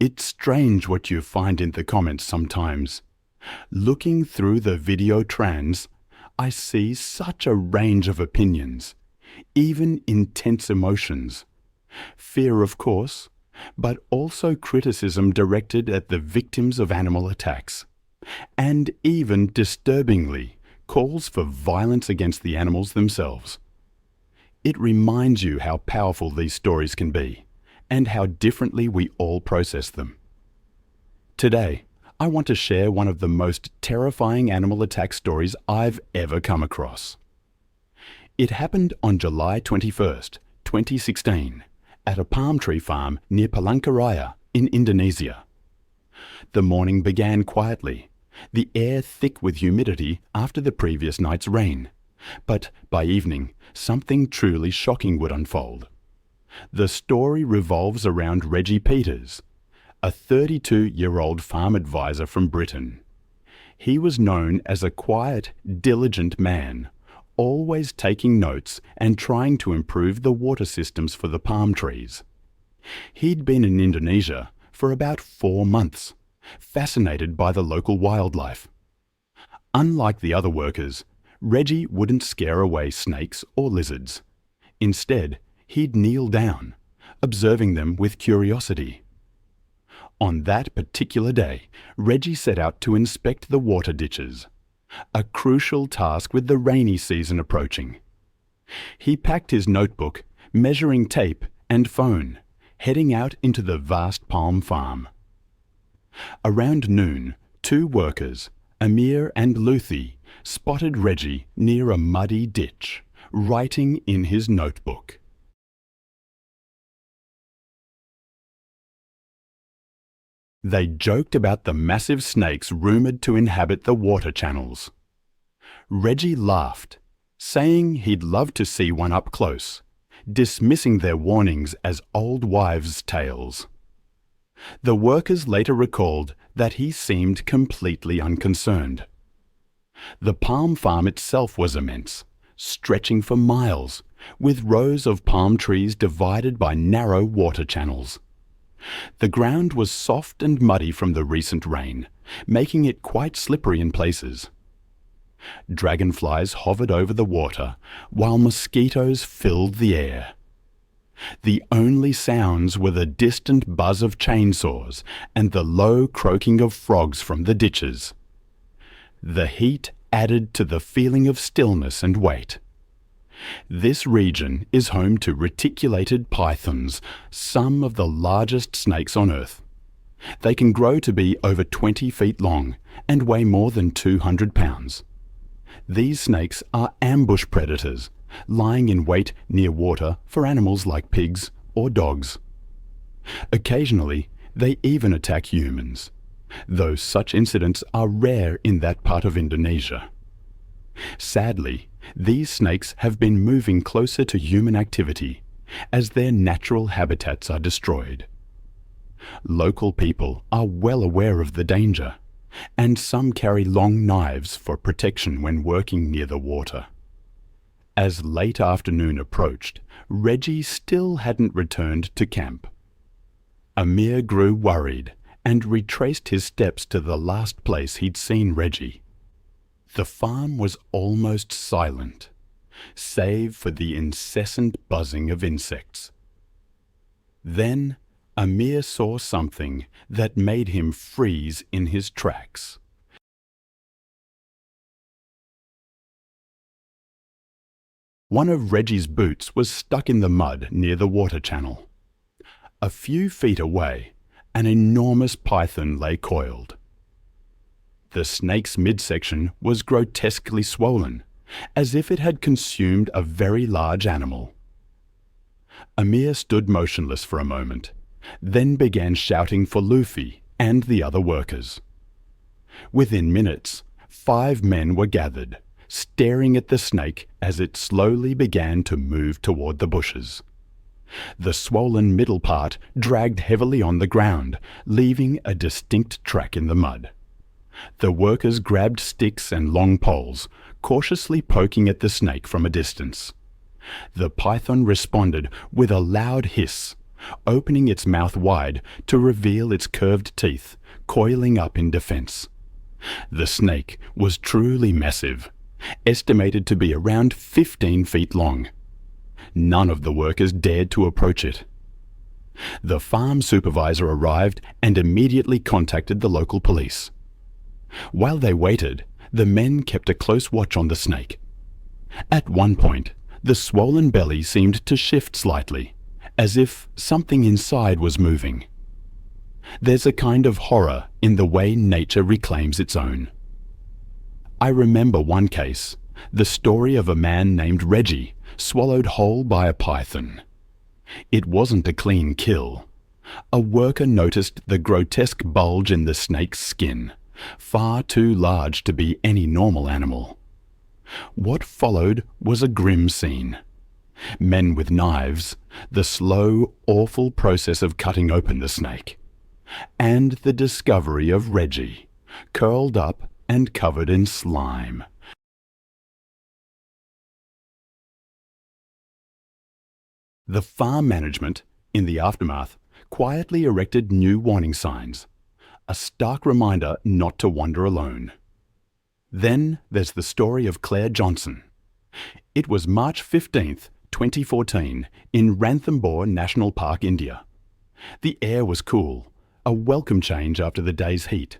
It's strange what you find in the comments sometimes. Looking through the video trans, I see such a range of opinions, even intense emotions. Fear, of course, but also criticism directed at the victims of animal attacks, and even, disturbingly, calls for violence against the animals themselves. It reminds you how powerful these stories can be, and how differently we all process them. Today, I want to share one of the most terrifying animal attack stories I've ever come across. It happened on July 21st, 2016, at a palm tree farm near Palangkaraya in Indonesia. The morning began quietly, the air thick with humidity after the previous night's rain. But by evening, something truly shocking would unfold. The story revolves around Reggie Peters, a 32-year-old farm advisor from Britain. He was known as a quiet, diligent man, always taking notes and trying to improve the water systems for the palm trees. He'd been in Indonesia for about 4 months, fascinated by the local wildlife. Unlike the other workers, Reggie wouldn't scare away snakes or lizards. Instead, he'd kneel down, observing them with curiosity. On that particular day, Reggie set out to inspect the water ditches, a crucial task with the rainy season approaching. He packed his notebook, measuring tape, and phone, heading out into the vast palm farm. Around noon, 2 workers, Amir and Luthi, spotted Reggie near a muddy ditch, writing in his notebook. They joked about the massive snakes rumoured to inhabit the water channels. Reggie laughed, saying he'd love to see one up close, dismissing their warnings as old wives' tales. The workers later recalled that he seemed completely unconcerned. The palm farm itself was immense, stretching for miles, with rows of palm trees divided by narrow water channels. The ground was soft and muddy from the recent rain, making it quite slippery in places. Dragonflies hovered over the water, while mosquitoes filled the air. The only sounds were the distant buzz of chainsaws and the low croaking of frogs from the ditches. The heat added to the feeling of stillness and weight. This region is home to reticulated pythons, some of the largest snakes on Earth. They can grow to be over 20 feet long and weigh more than 200 pounds. These snakes are ambush predators, lying in wait near water for animals like pigs or dogs. Occasionally, they even attack humans, though such incidents are rare in that part of Indonesia. Sadly, these snakes have been moving closer to human activity as their natural habitats are destroyed. Local people are well aware of the danger, and some carry long knives for protection when working near the water. As late afternoon approached, Reggie still hadn't returned to camp. Amir grew worried and retraced his steps to the last place he'd seen Reggie. The farm was almost silent, save for the incessant buzzing of insects. Then Amir saw something that made him freeze in his tracks. One of Reggie's boots was stuck in the mud near the water channel. A few feet away, an enormous python lay coiled. The snake's midsection was grotesquely swollen, as if it had consumed a very large animal. Amir stood motionless for a moment, then began shouting for Luffy and the other workers. Within minutes, 5 men were gathered, staring at the snake as it slowly began to move toward the bushes. The swollen middle part dragged heavily on the ground, leaving a distinct track in the mud. The workers grabbed sticks and long poles, cautiously poking at the snake from a distance. The python responded with a loud hiss, opening its mouth wide to reveal its curved teeth, coiling up in defense. The snake was truly massive, estimated to be around 15 feet long. None of the workers dared to approach it. The farm supervisor arrived and immediately contacted the local police. While they waited, the men kept a close watch on the snake. At one point, the swollen belly seemed to shift slightly, as if something inside was moving. There's a kind of horror in the way nature reclaims its own. I remember one case, the story of a man named Reggie, swallowed whole by a python. It wasn't a clean kill. A worker noticed the grotesque bulge in the snake's skin, far too large to be any normal animal. What followed was a grim scene. Men with knives, the slow, awful process of cutting open the snake, and the discovery of Reggie, curled up and covered in slime. The farm management, in the aftermath, quietly erected new warning signs, a stark reminder not to wander alone. Then there's the story of Clare Johnson. It was March 15th, 2014, in Ranthambore National Park, India. The air was cool, a welcome change after the day's heat.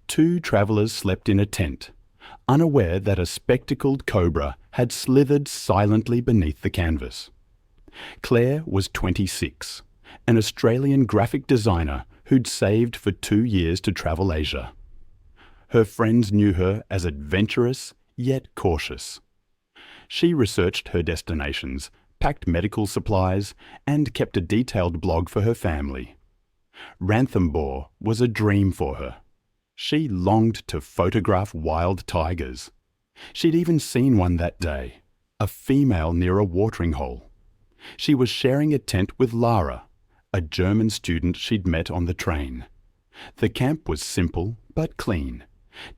2 travellers slept in a tent, unaware that a spectacled cobra had slithered silently beneath the canvas. Clare was 26, an Australian graphic designer who'd saved for 2 years to travel Asia. Her friends knew her as adventurous yet cautious. She researched her destinations, packed medical supplies, and kept a detailed blog for her family. Ranthambore was a dream for her. She longed to photograph wild tigers. She'd even seen one that day, a female near a watering hole. She was sharing a tent with Lara, a German student she'd met on the train. The camp was simple but clean,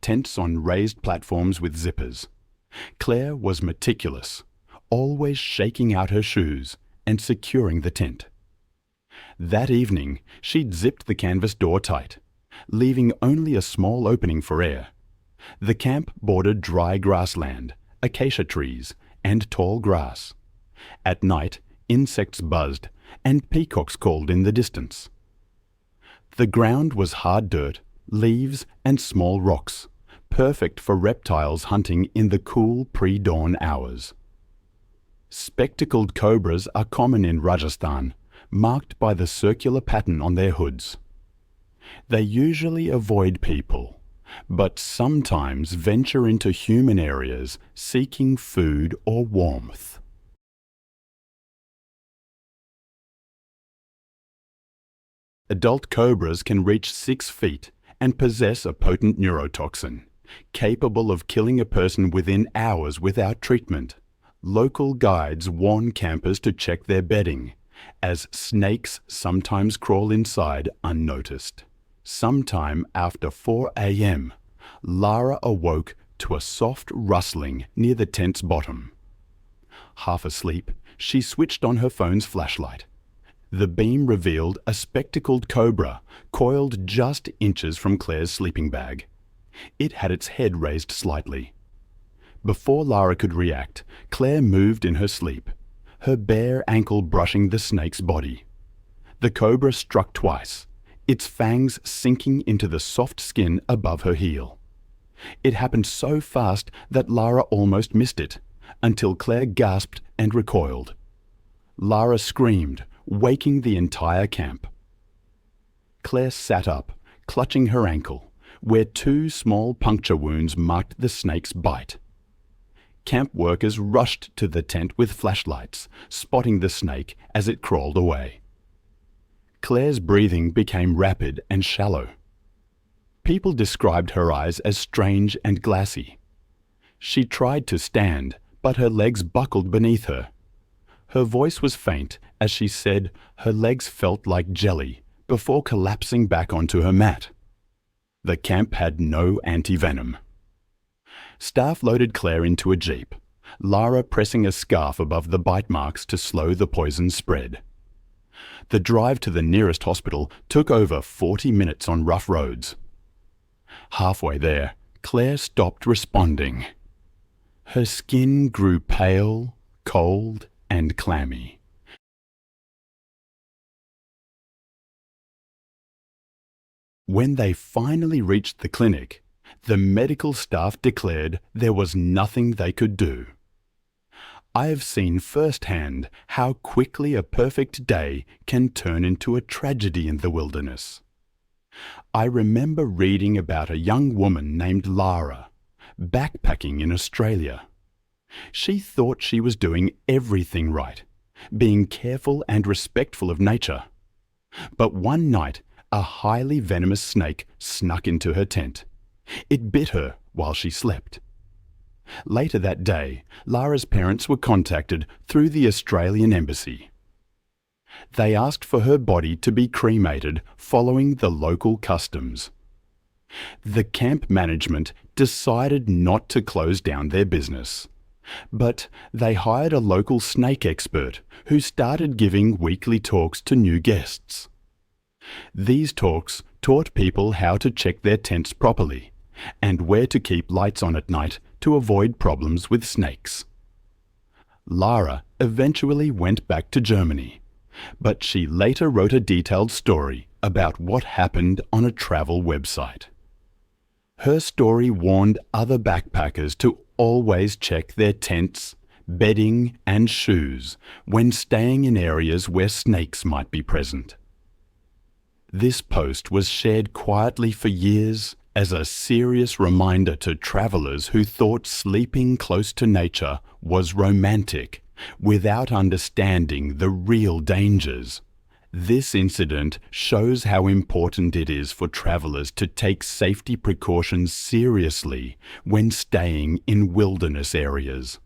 tents on raised platforms with zippers. Clare was meticulous, always shaking out her shoes and securing the tent. That evening, she'd zipped the canvas door tight, leaving only a small opening for air. The camp bordered dry grassland, acacia trees, and tall grass. At night, insects buzzed, and peacocks called in the distance. The ground was hard dirt, leaves, and small rocks, perfect for reptiles hunting in the cool pre-dawn hours. Spectacled cobras are common in Rajasthan, marked by the circular pattern on their hoods. They usually avoid people, but sometimes venture into human areas seeking food or warmth. Adult cobras can reach 6 feet and possess a potent neurotoxin, capable of killing a person within hours without treatment. Local guides warn campers to check their bedding, as snakes sometimes crawl inside unnoticed. Sometime after 4 a.m., Lara awoke to a soft rustling near the tent's bottom. Half asleep, she switched on her phone's flashlight. The beam revealed a spectacled cobra coiled just inches from Clare's sleeping bag. It had its head raised slightly. Before Lara could react, Clare moved in her sleep, her bare ankle brushing the snake's body. The cobra struck twice, its fangs sinking into the soft skin above her heel. It happened so fast that Lara almost missed it, until Clare gasped and recoiled. Lara screamed, waking the entire camp. Clare sat up, clutching her ankle, where 2 small puncture wounds marked the snake's bite. Camp workers rushed to the tent with flashlights, spotting the snake as it crawled away. Clare's breathing became rapid and shallow. People described her eyes as strange and glassy. She tried to stand, but her legs buckled beneath her. Her voice was faint as she said her legs felt like jelly before collapsing back onto her mat. The camp had no anti-venom. Staff loaded Clare into a jeep, Lara pressing a scarf above the bite marks to slow the poison spread. The drive to the nearest hospital took over 40 minutes on rough roads. Halfway there, Claire stopped responding. Her skin grew pale, cold, and clammy. When they finally reached the clinic, the medical staff declared there was nothing they could do. I have seen firsthand how quickly a perfect day can turn into a tragedy in the wilderness. I remember reading about a young woman named Lara, backpacking in Australia. She thought she was doing everything right, being careful and respectful of nature. But one night, a highly venomous snake snuck into her tent. It bit her while she slept. Later that day, Lara's parents were contacted through the Australian Embassy. They asked for her body to be cremated following the local customs. The camp management decided not to close down their business, but they hired a local snake expert who started giving weekly talks to new guests. These talks taught people how to check their tents properly and where to keep lights on at night to avoid problems with snakes. Lara eventually went back to Germany, but she later wrote a detailed story about what happened on a travel website. Her story warned other backpackers to always check their tents, bedding, and shoes when staying in areas where snakes might be present. This post was shared quietly for years as a serious reminder to travelers who thought sleeping close to nature was romantic without understanding the real dangers. This incident shows how important it is for travelers to take safety precautions seriously when staying in wilderness areas.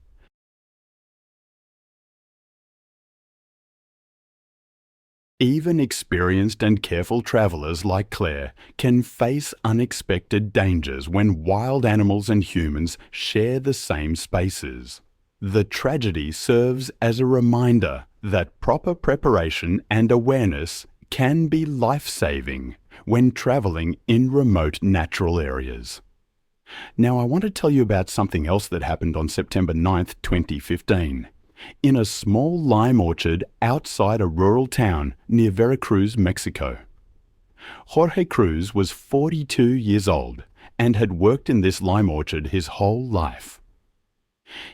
Even experienced and careful travelers like Claire can face unexpected dangers when wild animals and humans share the same spaces. The tragedy serves as a reminder that proper preparation and awareness can be life-saving when traveling in remote natural areas. Now, I want to tell you about something else that happened on September 9th, 2015. In a small lime orchard outside a rural town near Veracruz, Mexico. Jorge Cruz was 42 years old and had worked in this lime orchard his whole life.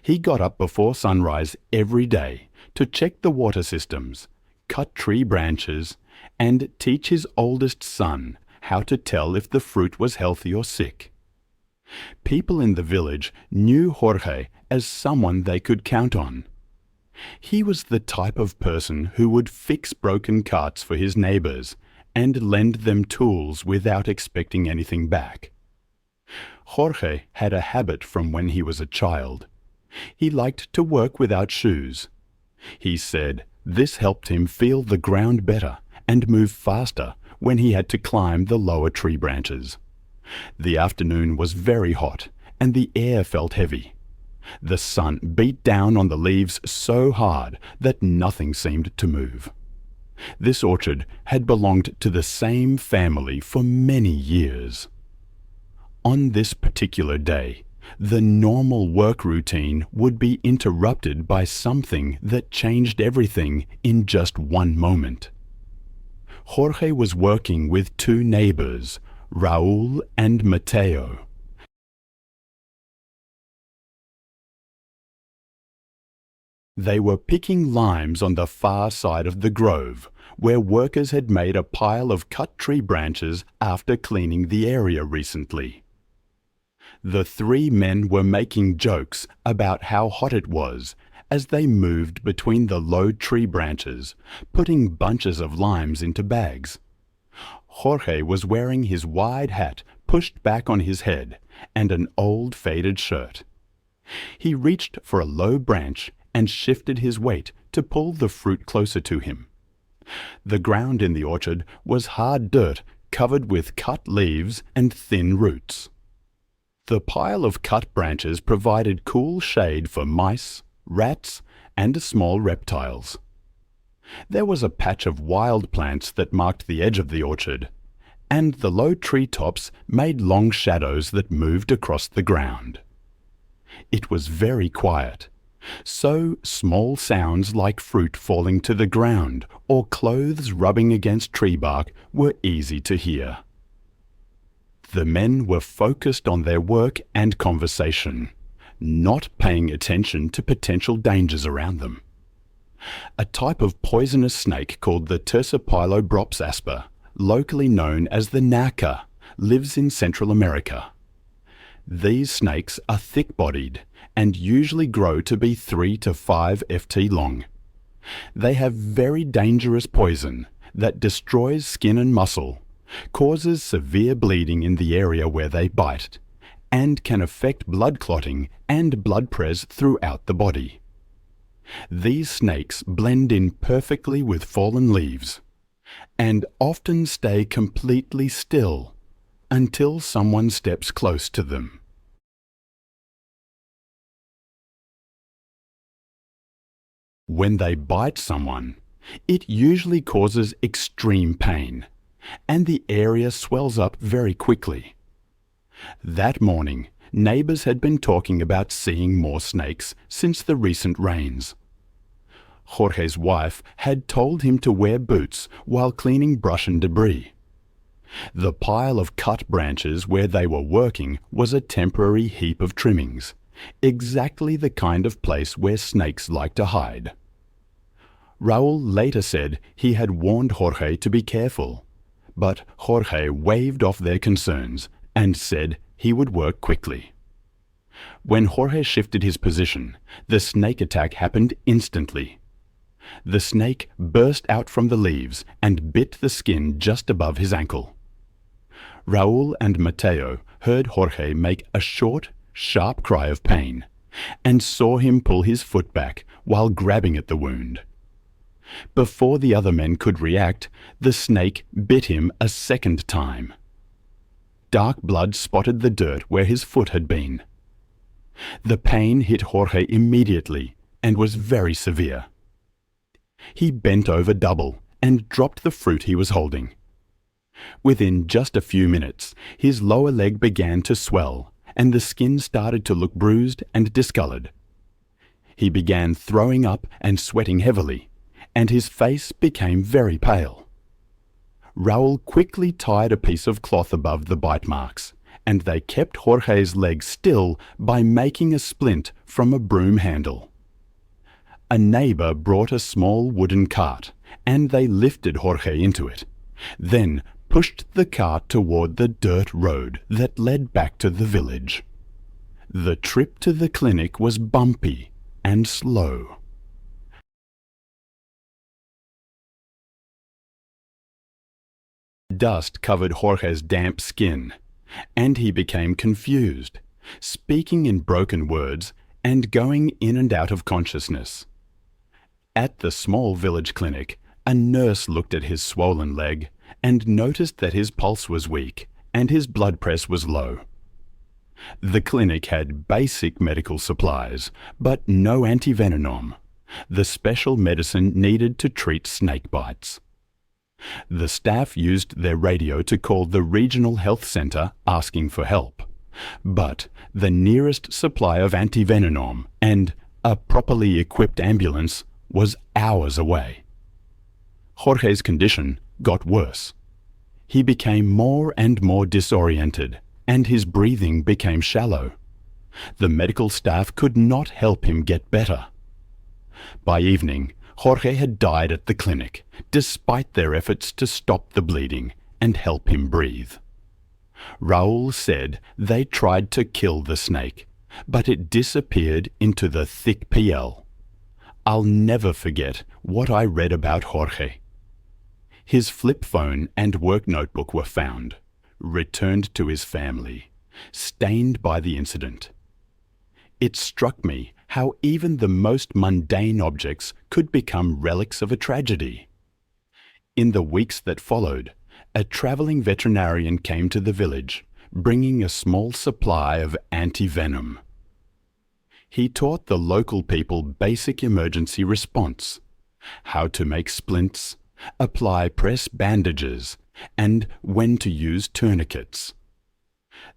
He got up before sunrise every day to check the water systems, cut tree branches, and teach his oldest son how to tell if the fruit was healthy or sick. People in the village knew Jorge as someone they could count on. He was the type of person who would fix broken carts for his neighbors and lend them tools without expecting anything back. Jorge had a habit from when he was a child. He liked to work without shoes. He said this helped him feel the ground better and move faster when he had to climb the lower tree branches. The afternoon was very hot and the air felt heavy. The sun beat down on the leaves so hard that nothing seemed to move. This orchard had belonged to the same family for many years. On this particular day, the normal work routine would be interrupted by something that changed everything in just one moment. Jorge was working with two neighbors, Raul and Mateo. They were picking limes on the far side of the grove, where workers had made a pile of cut tree branches after cleaning the area recently. The three men were making jokes about how hot it was as they moved between the low tree branches, putting bunches of limes into bags. Jorge was wearing his wide hat pushed back on his head and an old faded shirt. He reached for a low branch and shifted his weight to pull the fruit closer to him. The ground in the orchard was hard dirt covered with cut leaves and thin roots. The pile of cut branches provided cool shade for mice, rats, and small reptiles. There was a patch of wild plants that marked the edge of the orchard, and the low treetops made long shadows that moved across the ground. It was very quiet, so small sounds like fruit falling to the ground or clothes rubbing against tree bark were easy to hear. The men were focused on their work and conversation, not paying attention to potential dangers around them. A type of poisonous snake called the Tersopilobrops asper, locally known as the naka, lives in Central America. These snakes are thick-bodied and usually grow to be 3 to 5 ft long. They have very dangerous poison that destroys skin and muscle, causes severe bleeding in the area where they bite, and can affect blood clotting and blood pressure throughout the body. These snakes blend in perfectly with fallen leaves and often stay completely still until someone steps close to them. When they bite someone, it usually causes extreme pain, and the area swells up very quickly. That morning, neighbors had been talking about seeing more snakes since the recent rains. Jorge's wife had told him to wear boots while cleaning brush and debris. The pile of cut branches where they were working was a temporary heap of trimmings, exactly the kind of place where snakes like to hide. Raúl later said he had warned Jorge to be careful, but Jorge waved off their concerns and said he would work quickly. When Jorge shifted his position, the snake attack happened instantly. The snake burst out from the leaves and bit the skin just above his ankle. Raúl and Mateo heard Jorge make a short, sharp cry of pain and saw him pull his foot back while grabbing at the wound. Before the other men could react, the snake bit him a second time. Dark blood spotted the dirt where his foot had been. The pain hit Jorge immediately and was very severe. He bent over double and dropped the fruit he was holding. Within just a few minutes, his lower leg began to swell and the skin started to look bruised and discolored. He began throwing up and sweating heavily, and his face became very pale. Raúl quickly tied a piece of cloth above the bite marks, and they kept Jorge's leg still by making a splint from a broom handle. A neighbor brought a small wooden cart, and they lifted Jorge into it, then pushed the cart toward the dirt road that led back to the village. The trip to the clinic was bumpy and slow. Dust covered Jorge's damp skin, and he became confused, speaking in broken words and going in and out of consciousness. At the small village clinic, a nurse looked at his swollen leg and noticed that his pulse was weak and his blood pressure was low. The clinic had basic medical supplies, but no antivenom, the special medicine needed to treat snake bites. The staff used their radio to call the regional health center asking for help, but the nearest supply of antivenom and a properly equipped ambulance was hours away. Jorge's condition got worse. He became more and more disoriented, and his breathing became shallow. The medical staff could not help him get better. By evening, Jorge had died at the clinic, despite their efforts to stop the bleeding and help him breathe. Raúl said they tried to kill the snake, but it disappeared into the thick PL. I'll never forget what I read about Jorge. His flip phone and work notebook were found, returned to his family, stained by the incident. It struck me how even the most mundane objects could become relics of a tragedy. In the weeks that followed, a traveling veterinarian came to the village, bringing a small supply of anti-venom. He taught the local people basic emergency response, how to make splints, apply press bandages, and when to use tourniquets.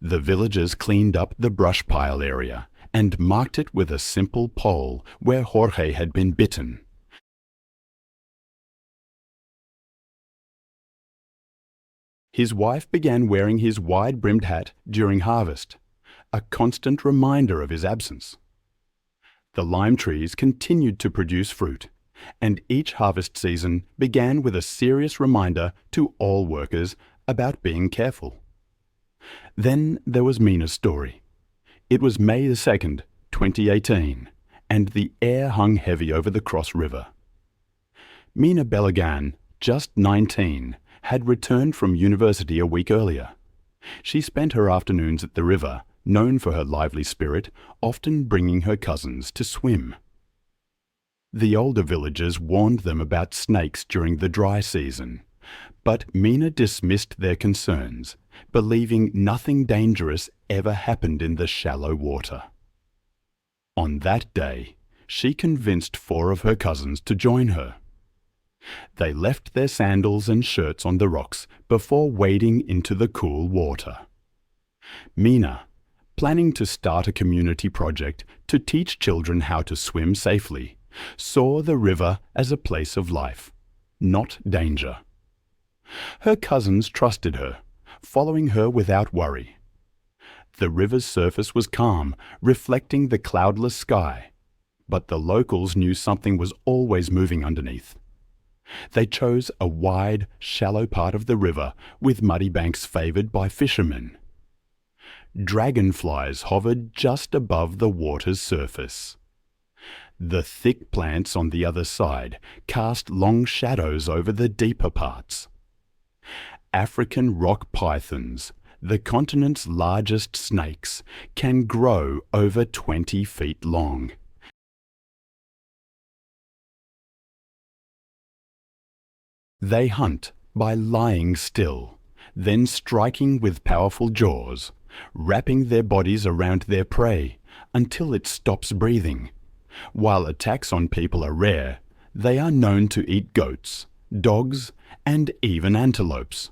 The villagers cleaned up the brush pile area and marked it with a simple pole where Jorge had been bitten. His wife began wearing his wide-brimmed hat during harvest, a constant reminder of his absence. The lime trees continued to produce fruit, and each harvest season began with a serious reminder to all workers about being careful. Then there was Mina's story. It was May the 2nd, 2018, and the air hung heavy over the Cross River. Mina Belagan, just 19, had returned from university a week earlier. She spent her afternoons at the river, known for her lively spirit, often bringing her cousins to swim. The older villagers warned them about snakes during the dry season, but Mina dismissed their concerns, believing nothing dangerous ever happened in the shallow water. On that day, she convinced 4 of her cousins to join her. They left their sandals and shirts on the rocks before wading into the cool water. Mina, planning to start a community project to teach children how to swim safely, saw the river as a place of life, not danger. Her cousins trusted her, following her without worry. The river's surface was calm, reflecting the cloudless sky, but the locals knew something was always moving underneath. They chose a wide, shallow part of the river with muddy banks favoured by fishermen. Dragonflies hovered just above the water's surface. The thick plants on the other side cast long shadows over the deeper parts. African rock pythons, the continent's largest snakes, can grow over 20 feet long. They hunt by lying still, then striking with powerful jaws, wrapping their bodies around their prey until it stops breathing. While attacks on people are rare, they are known to eat goats, dogs, and even antelopes.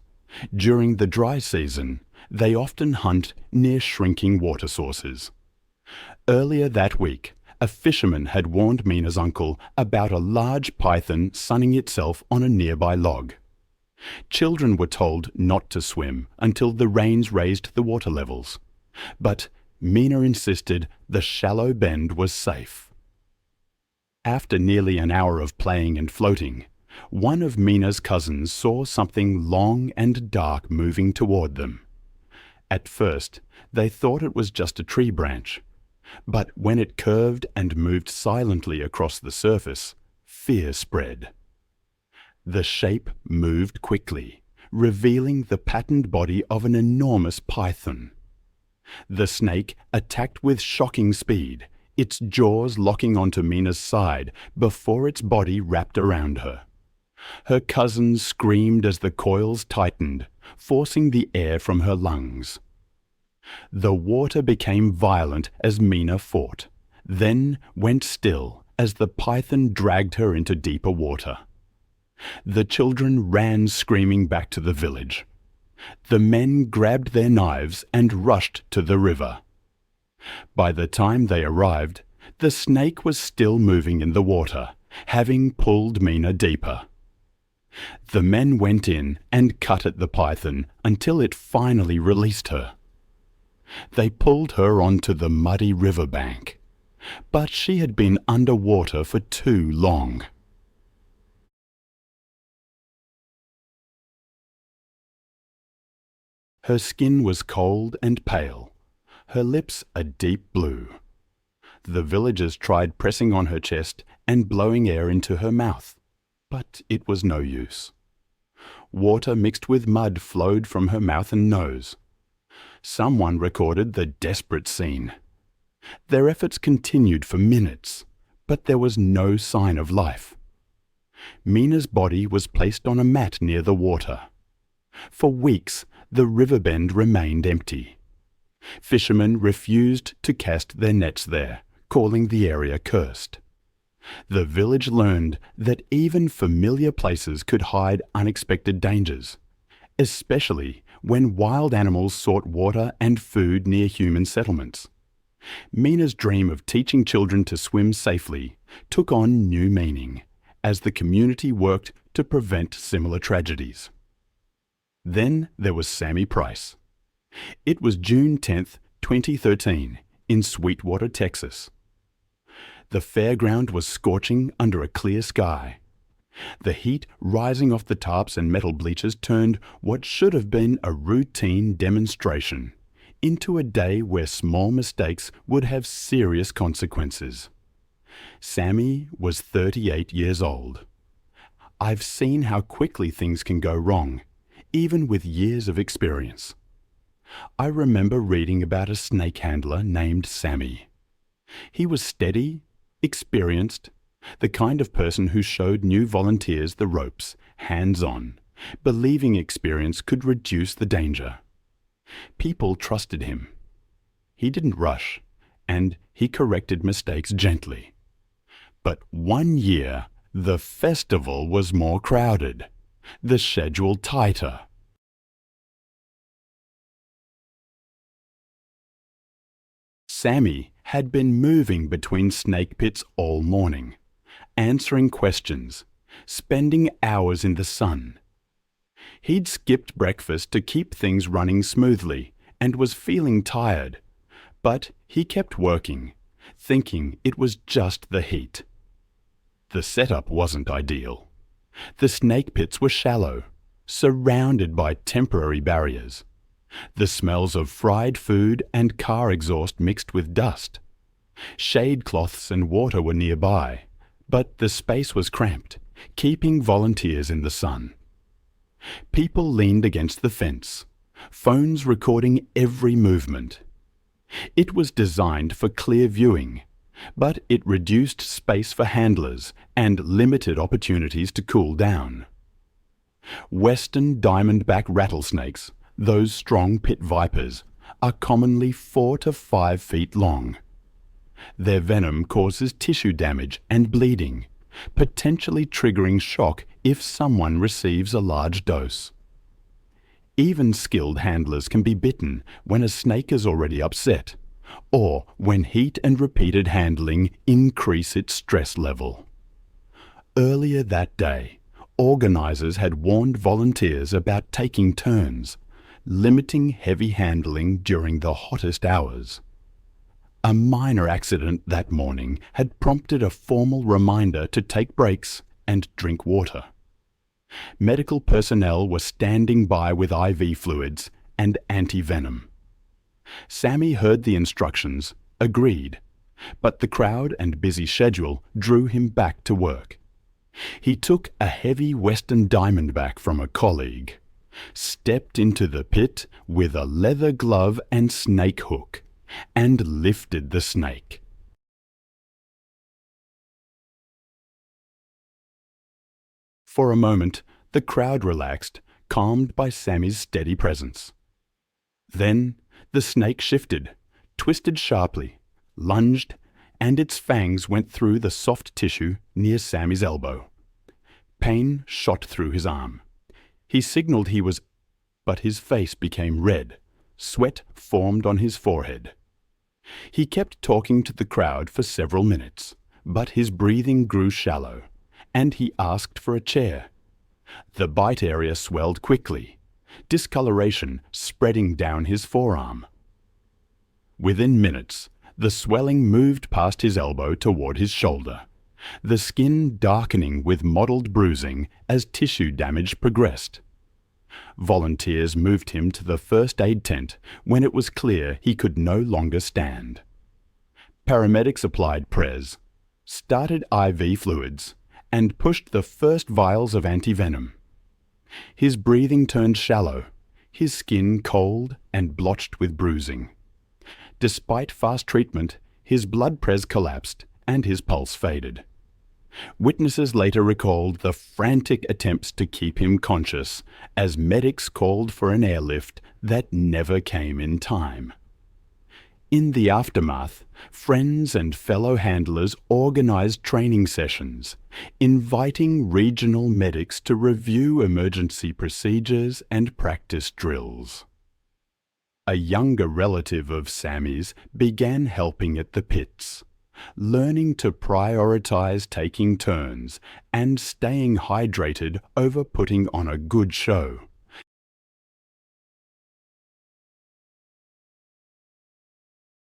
During the dry season, they often hunt near shrinking water sources. Earlier that week, a fisherman had warned Mina's uncle about a large python sunning itself on a nearby log. Children were told not to swim until the rains raised the water levels, but Mina insisted the shallow bend was safe. After nearly an hour of playing and floating, one of Mina's cousins saw something long and dark moving toward them. At first, they thought it was just a tree branch, but when it curved and moved silently across the surface, fear spread. The shape moved quickly, revealing the patterned body of an enormous python. The snake attacked with shocking speed, its jaws locking onto Mina's side before its body wrapped around her. Her cousins screamed as the coils tightened, forcing the air from her lungs. The water became violent as Mina fought, then went still as the python dragged her into deeper water. The children ran screaming back to the village. The men grabbed their knives and rushed to the river. By the time they arrived, the snake was still moving in the water, having pulled Mina deeper. The men went in and cut at the python until it finally released her. They pulled her onto the muddy riverbank, but she had been underwater for too long. Her skin was cold and pale, her lips a deep blue. The villagers tried pressing on her chest and blowing air into her mouth, but it was no use. Water mixed with mud flowed from her mouth and nose. Someone recorded the desperate scene. Their efforts continued for minutes, but there was no sign of life. Mina's body was placed on a mat near the water. For weeks, the riverbend remained empty. Fishermen refused to cast their nets there, calling the area cursed. The village learned that even familiar places could hide unexpected dangers, especially when wild animals sought water and food near human settlements. Mina's dream of teaching children to swim safely took on new meaning as the community worked to prevent similar tragedies. Then there was Sammy Price. It was June 10th, 2013, in Sweetwater, Texas. The fairground was scorching under a clear sky. The heat rising off the tarps and metal bleachers turned what should have been a routine demonstration into a day where small mistakes would have serious consequences. Sammy was 38 years old. I've seen how quickly things can go wrong, even with years of experience. I remember reading about a snake handler named Sammy. He was steady, experienced, the kind of person who showed new volunteers the ropes, hands-on, believing experience could reduce the danger. People trusted him. He didn't rush, and he corrected mistakes gently. But one year, the festival was more crowded, the schedule tighter. Sammy had been moving between snake pits all morning, answering questions, spending hours in the sun. He'd skipped breakfast to keep things running smoothly and was feeling tired, but he kept working, thinking it was just the heat. The setup wasn't ideal. The snake pits were shallow, surrounded by temporary barriers. The smells of fried food and car exhaust mixed with dust. Shade cloths and water were nearby, but the space was cramped, keeping volunteers in the sun. People leaned against the fence, phones recording every movement. It was designed for clear viewing, but it reduced space for handlers and limited opportunities to cool down. Western diamondback rattlesnakes, those strong pit vipers, are commonly 4 to 5 feet long. Their venom causes tissue damage and bleeding, potentially triggering shock if someone receives a large dose. Even skilled handlers can be bitten when a snake is already upset, or when heat and repeated handling increase its stress level. Earlier that day, organizers had warned volunteers about taking turns, limiting heavy handling during the hottest hours. A minor accident that morning had prompted a formal reminder to take breaks and drink water. Medical personnel were standing by with IV fluids and anti-venom. Sammy heard the instructions, agreed, but the crowd and busy schedule drew him back to work. He took a heavy Western diamondback from a colleague, stepped into the pit with a leather glove and snake hook, and lifted the snake. For a moment, the crowd relaxed, calmed by Sammy's steady presence. Then the snake shifted, twisted sharply, lunged, and its fangs went through the soft tissue near Sammy's elbow. Pain shot through his arm. He signaled he was, but his face became red. Sweat formed on his forehead. He kept talking to the crowd for several minutes, but his breathing grew shallow, and he asked for a chair. The bite area swelled quickly, discoloration spreading down his forearm. Within minutes, the swelling moved past his elbow toward his shoulder, the skin darkening with mottled bruising as tissue damage progressed. Volunteers moved him to the first aid tent when it was clear he could no longer stand. Paramedics applied Prez, started IV fluids, and pushed the first vials of antivenom. His breathing turned shallow, his skin cold and blotched with bruising. Despite fast treatment, his blood press collapsed and his pulse faded. Witnesses later recalled the frantic attempts to keep him conscious as medics called for an airlift that never came in time. In the aftermath, friends and fellow handlers organized training sessions, inviting regional medics to review emergency procedures and practice drills. A younger relative of Sammy's began helping at the pits, learning to prioritize taking turns and staying hydrated over putting on a good show.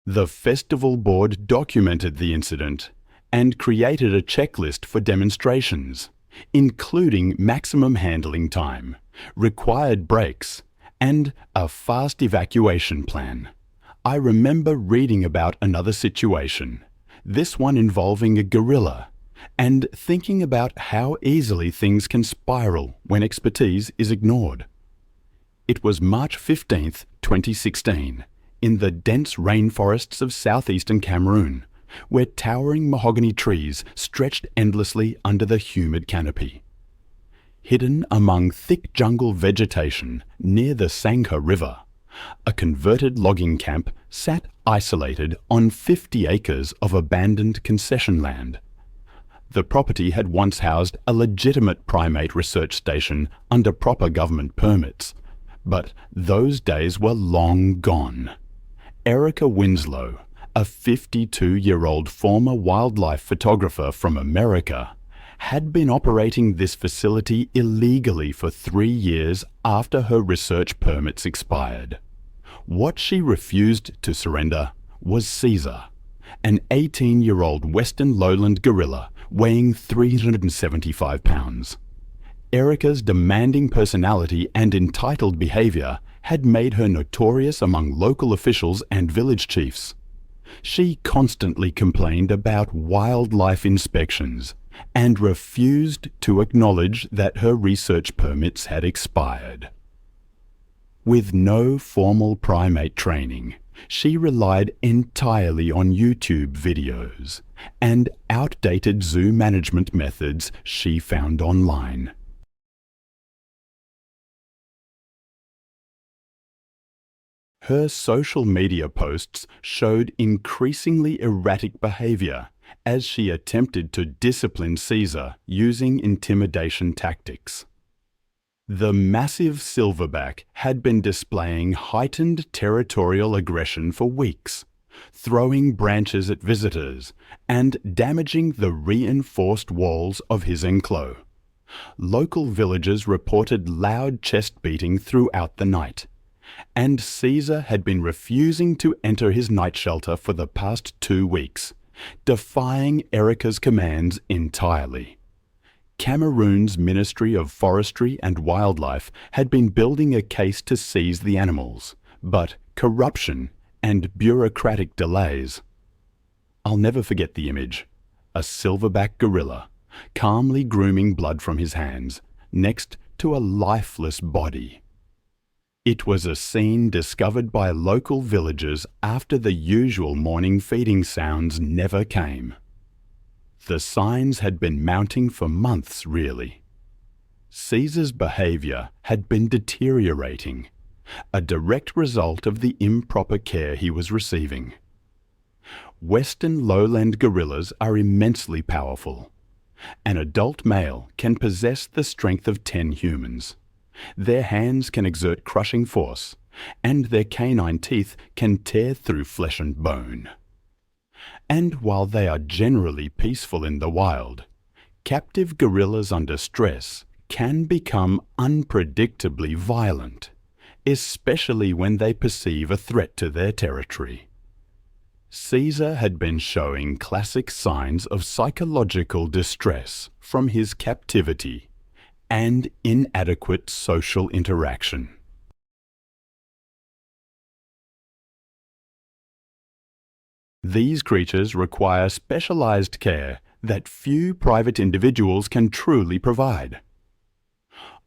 The festival board documented the incident and created a checklist for demonstrations, including maximum handling time, required breaks, and a fast evacuation plan. I remember reading about another situation, this one involving a gorilla, and thinking about how easily things can spiral when expertise is ignored. It was March 15th, 2016, in the dense rainforests of southeastern Cameroon, where towering mahogany trees stretched endlessly under the humid canopy. Hidden among thick jungle vegetation near the Sangha River, a converted logging camp sat isolated on 50 acres of abandoned concession land. The property had once housed a legitimate primate research station under proper government permits, but those days were long gone. Erica Winslow, a 52-year-old former wildlife photographer from America, had been operating this facility illegally for 3 years after her research permits expired. What she refused to surrender was Caesar, an 18-year-old western lowland gorilla weighing 375 pounds. Erica's demanding personality and entitled behavior had made her notorious among local officials and village chiefs. She constantly complained about wildlife inspections and refused to acknowledge that her research permits had expired. With no formal primate training, she relied entirely on YouTube videos and outdated zoo management methods she found online. Her social media posts showed increasingly erratic behavior as she attempted to discipline Caesar using intimidation tactics. The massive silverback had been displaying heightened territorial aggression for weeks, throwing branches at visitors and damaging the reinforced walls of his enclosure. Local villagers reported loud chest beating throughout the night, and Caesar had been refusing to enter his night shelter for the past 2 weeks, defying Erica's commands entirely. Cameroon's Ministry of Forestry and Wildlife had been building a case to seize the animals, but corruption and bureaucratic delays. I'll never forget the image. A silverback gorilla, calmly grooming blood from his hands, next to a lifeless body. It was a scene discovered by local villagers after the usual morning feeding sounds never came. The signs had been mounting for months, really. Caesar's behavior had been deteriorating, a direct result of the improper care he was receiving. Western lowland gorillas are immensely powerful. An adult male can possess the strength of 10 humans. Their hands can exert crushing force, and their canine teeth can tear through flesh and bone. And while they are generally peaceful in the wild, captive gorillas under stress can become unpredictably violent, especially when they perceive a threat to their territory. Caesar had been showing classic signs of psychological distress from his captivity and inadequate social interaction. These creatures require specialized care that few private individuals can truly provide.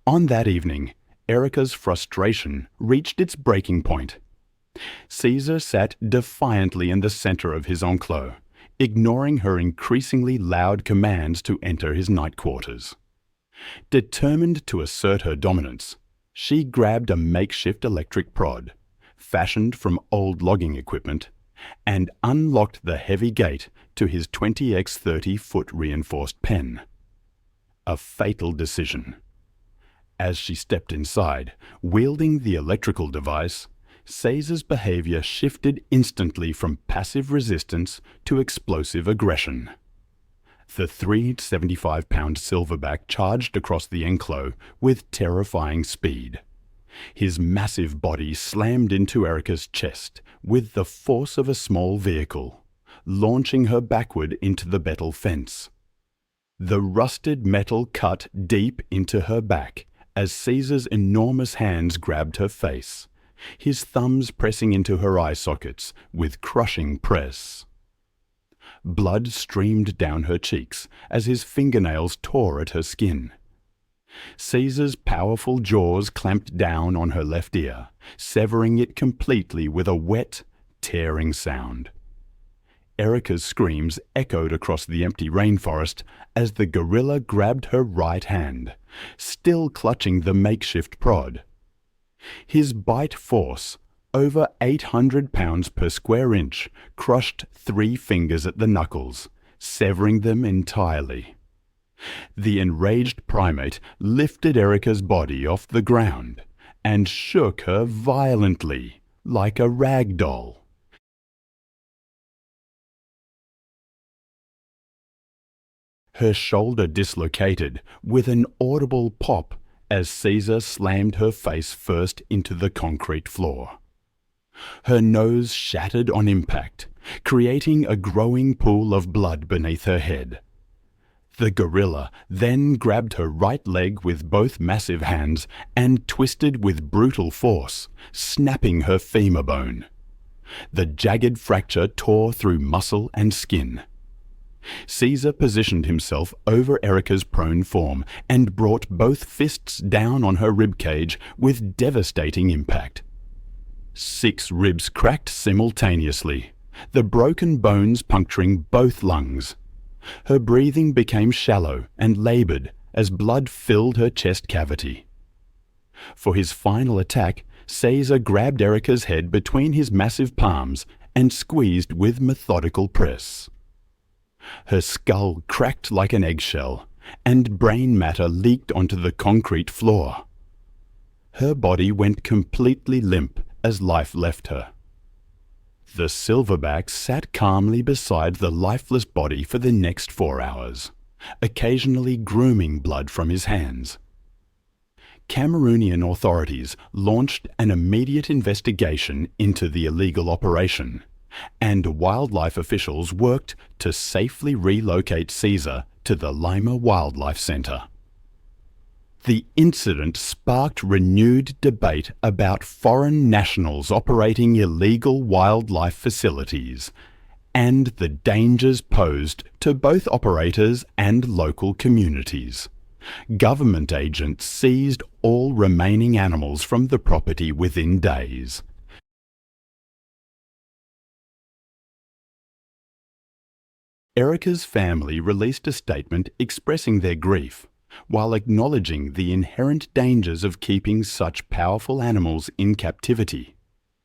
On that evening, Erica's frustration reached its breaking point. Caesar sat defiantly in the center of his enclosure, ignoring her increasingly loud commands to enter his night quarters. Determined to assert her dominance, she grabbed a makeshift electric prod, fashioned from old logging equipment, and unlocked the heavy gate to his 20x30-foot reinforced pen. A fatal decision. As she stepped inside, wielding the electrical device, Caesar's behavior shifted instantly from passive resistance to explosive aggression. The 375-pound silverback charged across the enclave with terrifying speed. His massive body slammed into Erica's chest with the force of a small vehicle, launching her backward into the metal fence. The rusted metal cut deep into her back as Caesar's enormous hands grabbed her face, his thumbs pressing into her eye sockets with crushing press. Blood streamed down her cheeks as his fingernails tore at her skin. Caesar's powerful jaws clamped down on her left ear, severing it completely with a wet, tearing sound. Erica's screams echoed across the empty rainforest as the gorilla grabbed her right hand, still clutching the makeshift prod. His bite force, over 800 pounds per square inch, crushed 3 fingers at the knuckles, severing them entirely. The enraged primate lifted Erica's body off the ground and shook her violently, like a rag doll. Her shoulder dislocated with an audible pop as Caesar slammed her face first into the concrete floor. Her nose shattered on impact, creating a growing pool of blood beneath her head. The gorilla then grabbed her right leg with both massive hands and twisted with brutal force, snapping her femur bone. The jagged fracture tore through muscle and skin. Caesar positioned himself over Erica's prone form and brought both fists down on her ribcage with devastating impact. 6 ribs cracked simultaneously, the broken bones puncturing both lungs. Her breathing became shallow and labored as blood filled her chest cavity. For his final attack, Caesar grabbed Erica's head between his massive palms and squeezed with methodical press. Her skull cracked like an eggshell, and brain matter leaked onto the concrete floor. Her body went completely limp as life left her. The silverback sat calmly beside the lifeless body for the next 4 hours, occasionally grooming blood from his hands. Cameroonian authorities launched an immediate investigation into the illegal operation, and wildlife officials worked to safely relocate Caesar to the Lima Wildlife Centre. The incident sparked renewed debate about foreign nationals operating illegal wildlife facilities and the dangers posed to both operators and local communities. Government agents seized all remaining animals from the property within days. Erica's family released a statement expressing their grief, while acknowledging the inherent dangers of keeping such powerful animals in captivity.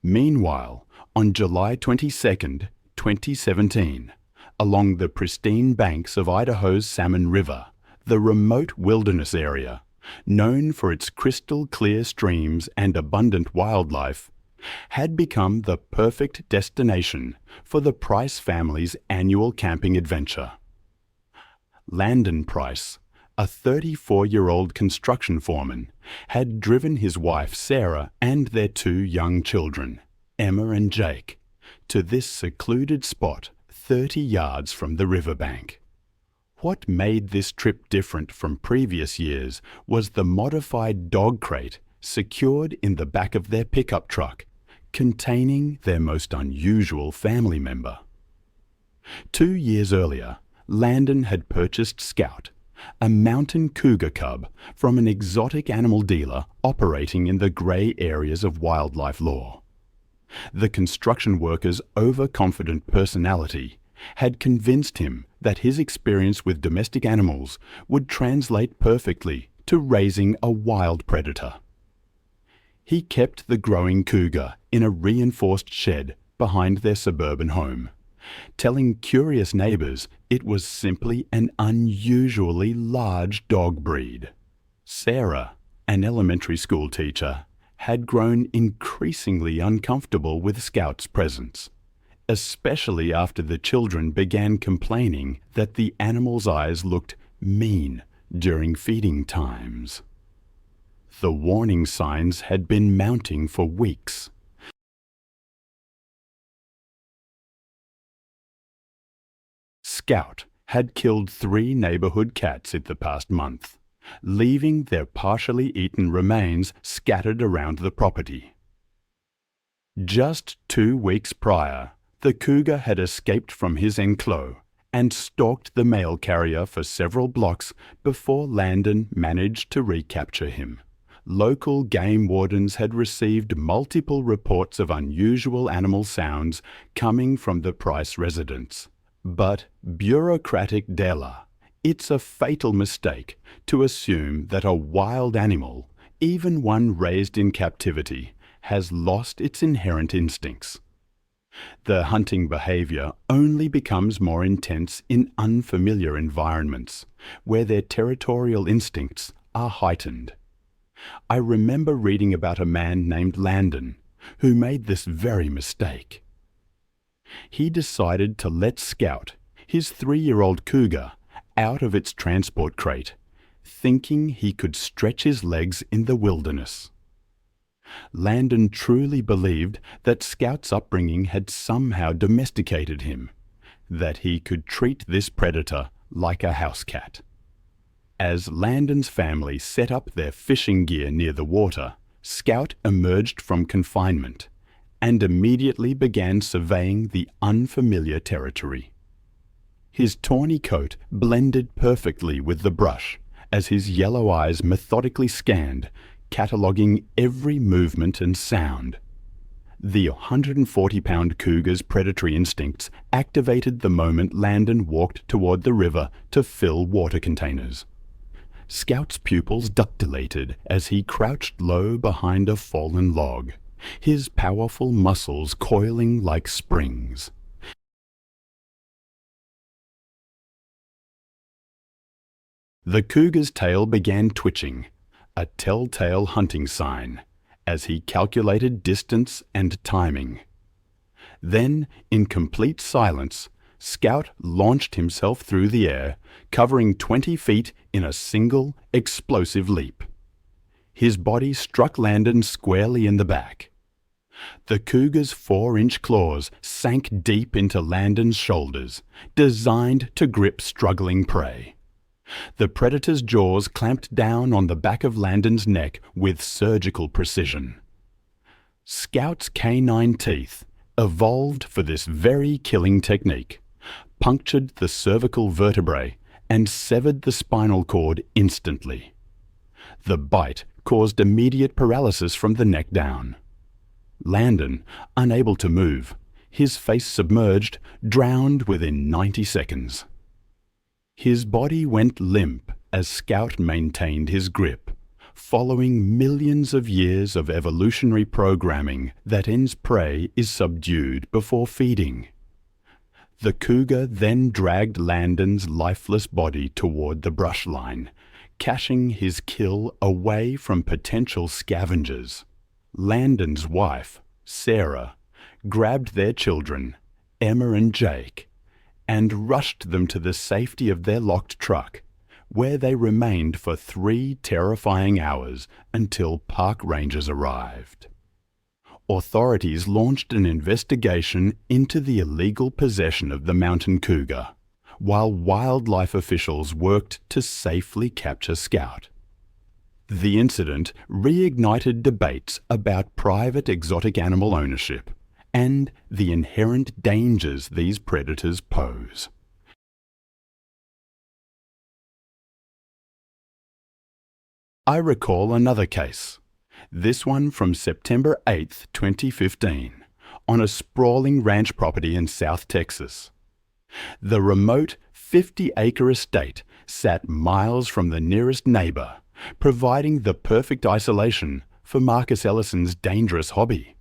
Meanwhile, on July 22, 2017, along the pristine banks of Idaho's Salmon River, the remote wilderness area, known for its crystal-clear streams and abundant wildlife, had become the perfect destination for the Price family's annual camping adventure. Landon Price, a 34-year-old construction foreman, had driven his wife Sarah and their 2 young children, Emma and Jake, to this secluded spot 30 yards from the riverbank. What made this trip different from previous years was the modified dog crate secured in the back of their pickup truck, containing their most unusual family member. 2 years earlier, Landon had purchased Scout, a mountain cougar cub, from an exotic animal dealer operating in the grey areas of wildlife law. The construction worker's overconfident personality had convinced him that his experience with domestic animals would translate perfectly to raising a wild predator. He kept the growing cougar in a reinforced shed behind their suburban home, telling curious neighbours it was simply an unusually large dog breed. Sarah, an elementary school teacher, had grown increasingly uncomfortable with Scout's presence, especially after the children began complaining that the animal's eyes looked mean during feeding times. The warning signs had been mounting for weeks. Scout had killed 3 neighbourhood cats in the past month, leaving their partially eaten remains scattered around the property. Just 2 weeks prior, the cougar had escaped from his enclos and stalked the mail carrier for several blocks before Landon managed to recapture him. Local game wardens had received multiple reports of unusual animal sounds coming from the Price residence. But bureaucratic Della, it's a fatal mistake to assume that a wild animal, even one raised in captivity, has lost its inherent instincts. The hunting behaviour only becomes more intense in unfamiliar environments, where their territorial instincts are heightened. I remember reading about a man named Landon who made this very mistake. He decided to let Scout, his 3-year-old cougar, out of its transport crate, thinking he could stretch his legs in the wilderness. Landon truly believed that Scout's upbringing had somehow domesticated him, that he could treat this predator like a house cat. As Landon's family set up their fishing gear near the water, Scout emerged from confinement and immediately began surveying the unfamiliar territory. His tawny coat blended perfectly with the brush as his yellow eyes methodically scanned, cataloguing every movement and sound. The 140-pound cougar's predatory instincts activated the moment Landon walked toward the river to fill water containers. Scout's pupils dilated as he crouched low behind a fallen log, his powerful muscles coiling like springs. The cougar's tail began twitching, a telltale hunting sign, as he calculated distance and timing. Then, in complete silence, Scout launched himself through the air, covering 20 feet in a single, explosive leap. His body struck Landon squarely in the back. The cougar's 4-inch claws sank deep into Landon's shoulders, designed to grip struggling prey. The predator's jaws clamped down on the back of Landon's neck with surgical precision. Scout's canine teeth, evolved for this very killing technique, punctured the cervical vertebrae and severed the spinal cord instantly. The bite caused immediate paralysis from the neck down. Landon, unable to move, his face submerged, drowned within 90 seconds. His body went limp as Scout maintained his grip, following millions of years of evolutionary programming that ends prey is subdued before feeding. The cougar then dragged Landon's lifeless body toward the brush line, caching his kill away from potential scavengers. Landon's wife, Sarah, grabbed their children, Emma and Jake, and rushed them to the safety of their locked truck, where they remained for 3 terrifying hours until park rangers arrived. Authorities launched an investigation into the illegal possession of the mountain cougar, while wildlife officials worked to safely capture Scout. The incident reignited debates about private exotic animal ownership and the inherent dangers these predators pose. I recall another case, this one from September 8, 2015, on a sprawling ranch property in South Texas. The remote 50-acre estate sat miles from the nearest neighbour, providing the perfect isolation for Marcus Ellison's dangerous hobby.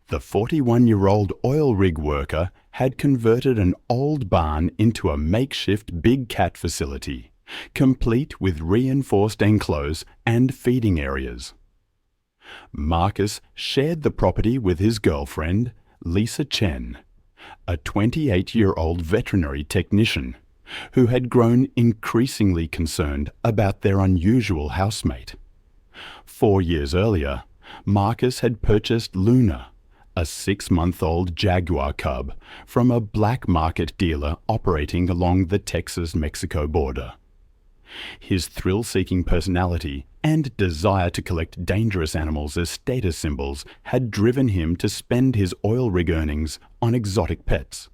The 41-year-old oil rig worker had converted an old barn into a makeshift big cat facility, complete with reinforced enclosures and feeding areas. Marcus shared the property with his girlfriend, Lisa Chen, a 28-year-old veterinary technician who had grown increasingly concerned about their unusual housemate. 4 years earlier, Marcus had purchased Luna, a 6-month-old jaguar cub, from a black market dealer operating along the Texas-Mexico border. His thrill-seeking personality and desire to collect dangerous animals as status symbols had driven him to spend his oil rig earnings on exotic pets.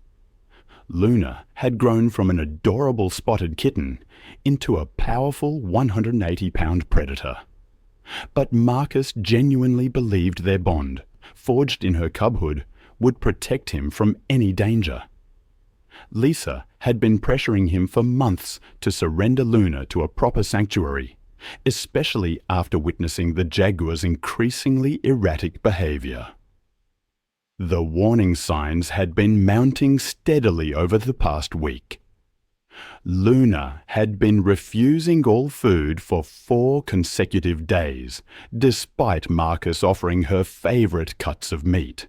Luna had grown from an adorable spotted kitten into a powerful 180-pound predator. But Marcus genuinely believed their bond, forged in her cubhood, would protect him from any danger. Lisa had been pressuring him for months to surrender Luna to a proper sanctuary, especially after witnessing the jaguar's increasingly erratic behavior. The warning signs had been mounting steadily over the past week. Luna had been refusing all food for 4 consecutive days, despite Marcus offering her favorite cuts of meat.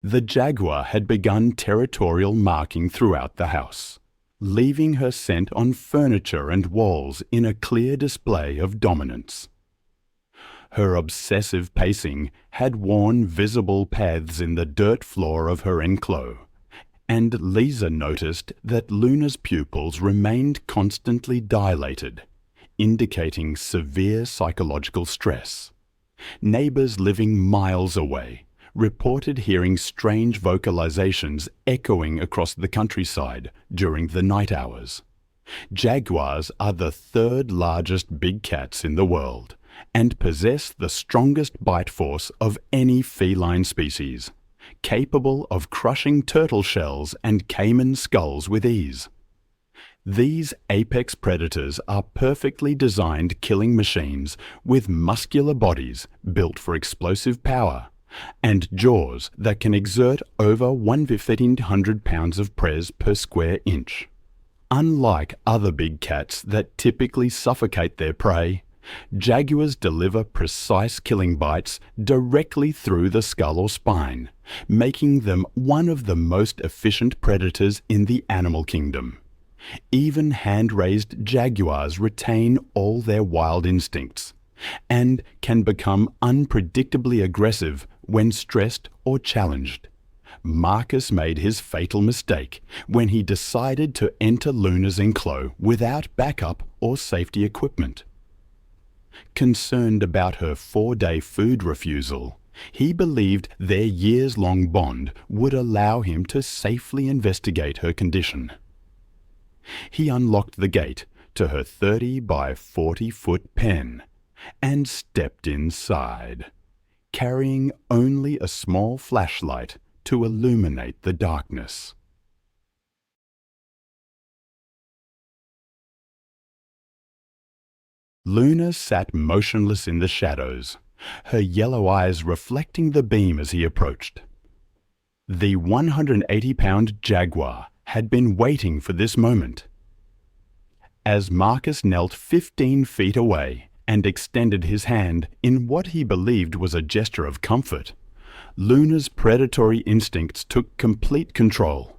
The jaguar had begun territorial marking throughout the house, leaving her scent on furniture and walls in a clear display of dominance. Her obsessive pacing had worn visible paths in the dirt floor of her enclosure, and Lisa noticed that Luna's pupils remained constantly dilated, indicating severe psychological stress. Neighbors living miles away reported hearing strange vocalizations echoing across the countryside during the night hours. Jaguars are the 3rd largest big cats in the world and possess the strongest bite force of any feline species, capable of crushing turtle shells and caiman skulls with ease. These apex predators are perfectly designed killing machines with muscular bodies built for explosive power and jaws that can exert over 1,500 pounds of press per square inch. Unlike other big cats that typically suffocate their prey, jaguars deliver precise killing bites directly through the skull or spine, making them one of the most efficient predators in the animal kingdom. Even hand-raised jaguars retain all their wild instincts and can become unpredictably aggressive when stressed or challenged. Marcus made his fatal mistake when he decided to enter Luna's enclosure without backup or safety equipment. Concerned about her 4-day food refusal, he believed their years-long bond would allow him to safely investigate her condition. He unlocked the gate to her 30 by 40-foot pen and stepped inside, carrying only a small flashlight to illuminate the darkness. Luna sat motionless in the shadows, her yellow eyes reflecting the beam as he approached. The 180-pound jaguar had been waiting for this moment. As Marcus knelt 15 feet away and extended his hand in what he believed was a gesture of comfort, Luna's predatory instincts took complete control.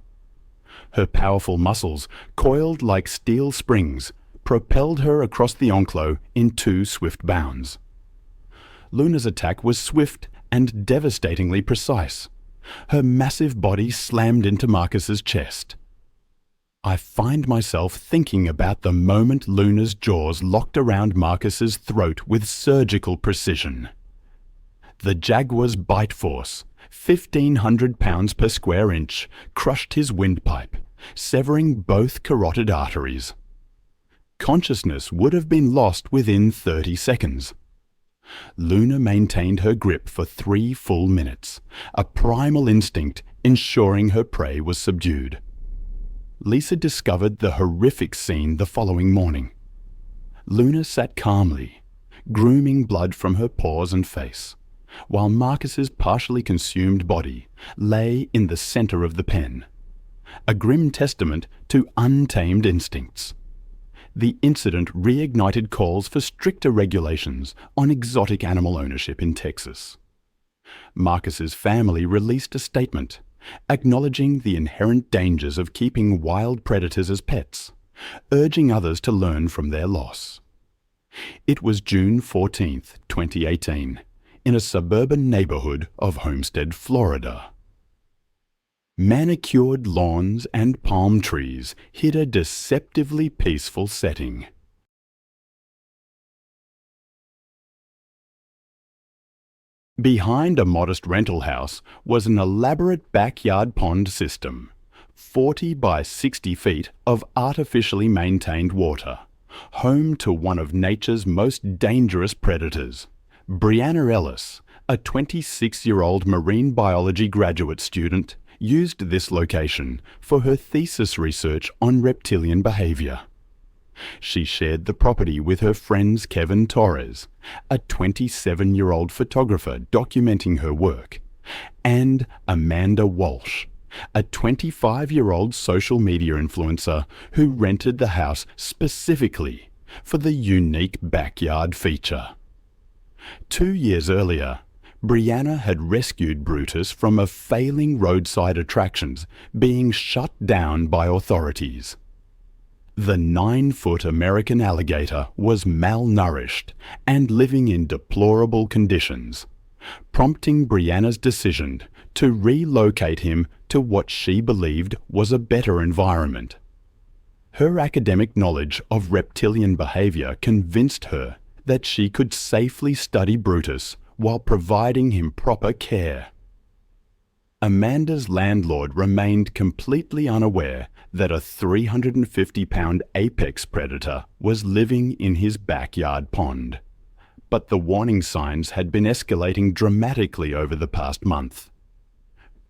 Her powerful muscles, coiled like steel springs, propelled her across the enclosure in 2 swift bounds. Luna's attack was swift and devastatingly precise. Her massive body slammed into Marcus's chest. I find myself thinking about the moment Luna's jaws locked around Marcus's throat with surgical precision. The jaguar's bite force, 1,500 pounds per square inch, crushed his windpipe, severing both carotid arteries. Consciousness would have been lost within 30 seconds. Luna maintained her grip for 3 full minutes, a primal instinct ensuring her prey was subdued. Lisa discovered the horrific scene the following morning. Luna sat calmly, grooming blood from her paws and face, while Marcus's partially consumed body lay in the center of the pen, a grim testament to untamed instincts. The incident reignited calls for stricter regulations on exotic animal ownership in Texas. Marcus's family released a statement acknowledging the inherent dangers of keeping wild predators as pets, urging others to learn from their loss. It was June 14, 2018, in a suburban neighborhood of Homestead, Florida. Manicured lawns and palm trees hid a deceptively peaceful setting. Behind a modest rental house was an elaborate backyard pond system, 40 by 60 feet of artificially maintained water, home to one of nature's most dangerous predators. Brianna Ellis, a 26-year-old marine biology graduate student, used this location for her thesis research on reptilian behavior. She shared the property with her friends Kevin Torres, a 27-year-old photographer documenting her work, and Amanda Walsh, a 25-year-old social media influencer who rented the house specifically for the unique backyard feature. 2 years earlier, Brianna had rescued Brutus from a failing roadside attractions being shut down by authorities. The 9-foot American alligator was malnourished and living in deplorable conditions, prompting Brianna's decision to relocate him to what she believed was a better environment. Her academic knowledge of reptilian behavior convinced her that she could safely study Brutus while providing him proper care. Amanda's landlord remained completely unaware that a 350-pound apex predator was living in his backyard pond. But the warning signs had been escalating dramatically over the past month.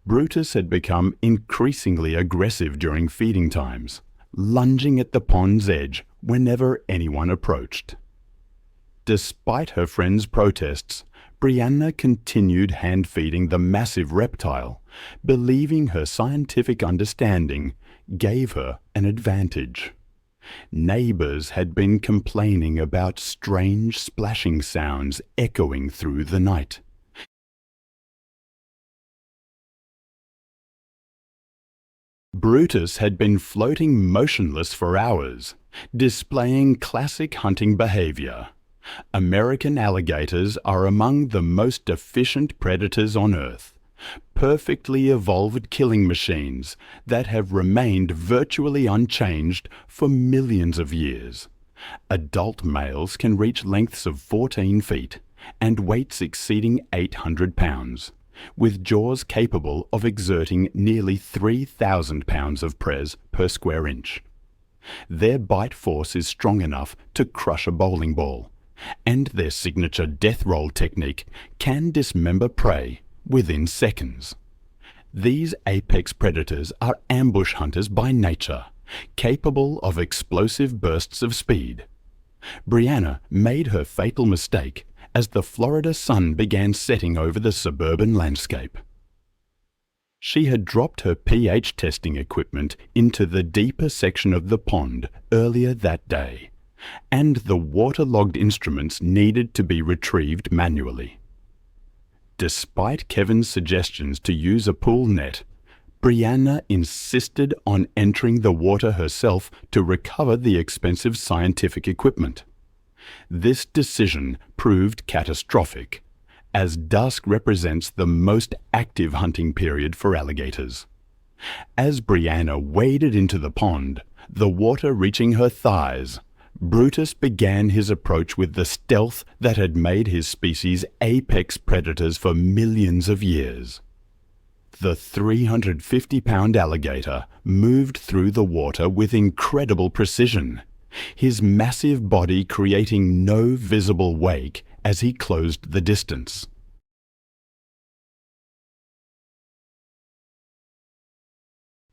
Brutus had become increasingly aggressive during feeding times, lunging at the pond's edge whenever anyone approached. Despite her friends' protests, Brianna continued hand-feeding the massive reptile, believing her scientific understanding gave her an advantage. Neighbors had been complaining about strange splashing sounds echoing through the night. Brutus had been floating motionless for hours, displaying classic hunting behavior. American alligators are among the most efficient predators on Earth, perfectly evolved killing machines that have remained virtually unchanged for millions of years. Adult males can reach lengths of 14 feet and weights exceeding 800 pounds, with jaws capable of exerting nearly 3,000 pounds of pres per square inch. Their bite force is strong enough to crush a bowling ball, and their signature death roll technique can dismember prey within seconds. These apex predators are ambush hunters by nature, capable of explosive bursts of speed. Brianna made her fatal mistake as the Florida sun began setting over the suburban landscape. She had dropped her pH testing equipment into the deeper section of the pond earlier that day, and the waterlogged instruments needed to be retrieved manually. Despite Kevin's suggestions to use a pool net, Brianna insisted on entering the water herself to recover the expensive scientific equipment. This decision proved catastrophic, as dusk represents the most active hunting period for alligators. As Brianna waded into the pond, the water reaching her thighs, Brutus began his approach with the stealth that had made his species apex predators for millions of years. The 350-pound alligator moved through the water with incredible precision, his massive body creating no visible wake as he closed the distance.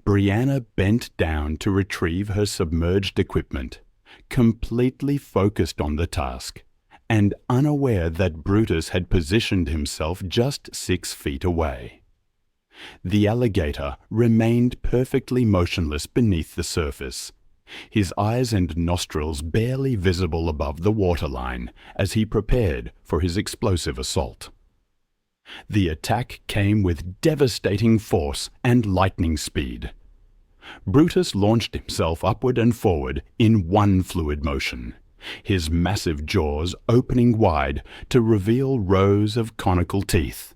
Brianna bent down to retrieve her submerged equipment, completely focused on the task, and unaware that Brutus had positioned himself just 6 feet away. The alligator remained perfectly motionless beneath the surface, his eyes and nostrils barely visible above the waterline as he prepared for his explosive assault. The attack came with devastating force and lightning speed. Brutus launched himself upward and forward in one fluid motion, his massive jaws opening wide to reveal rows of conical teeth.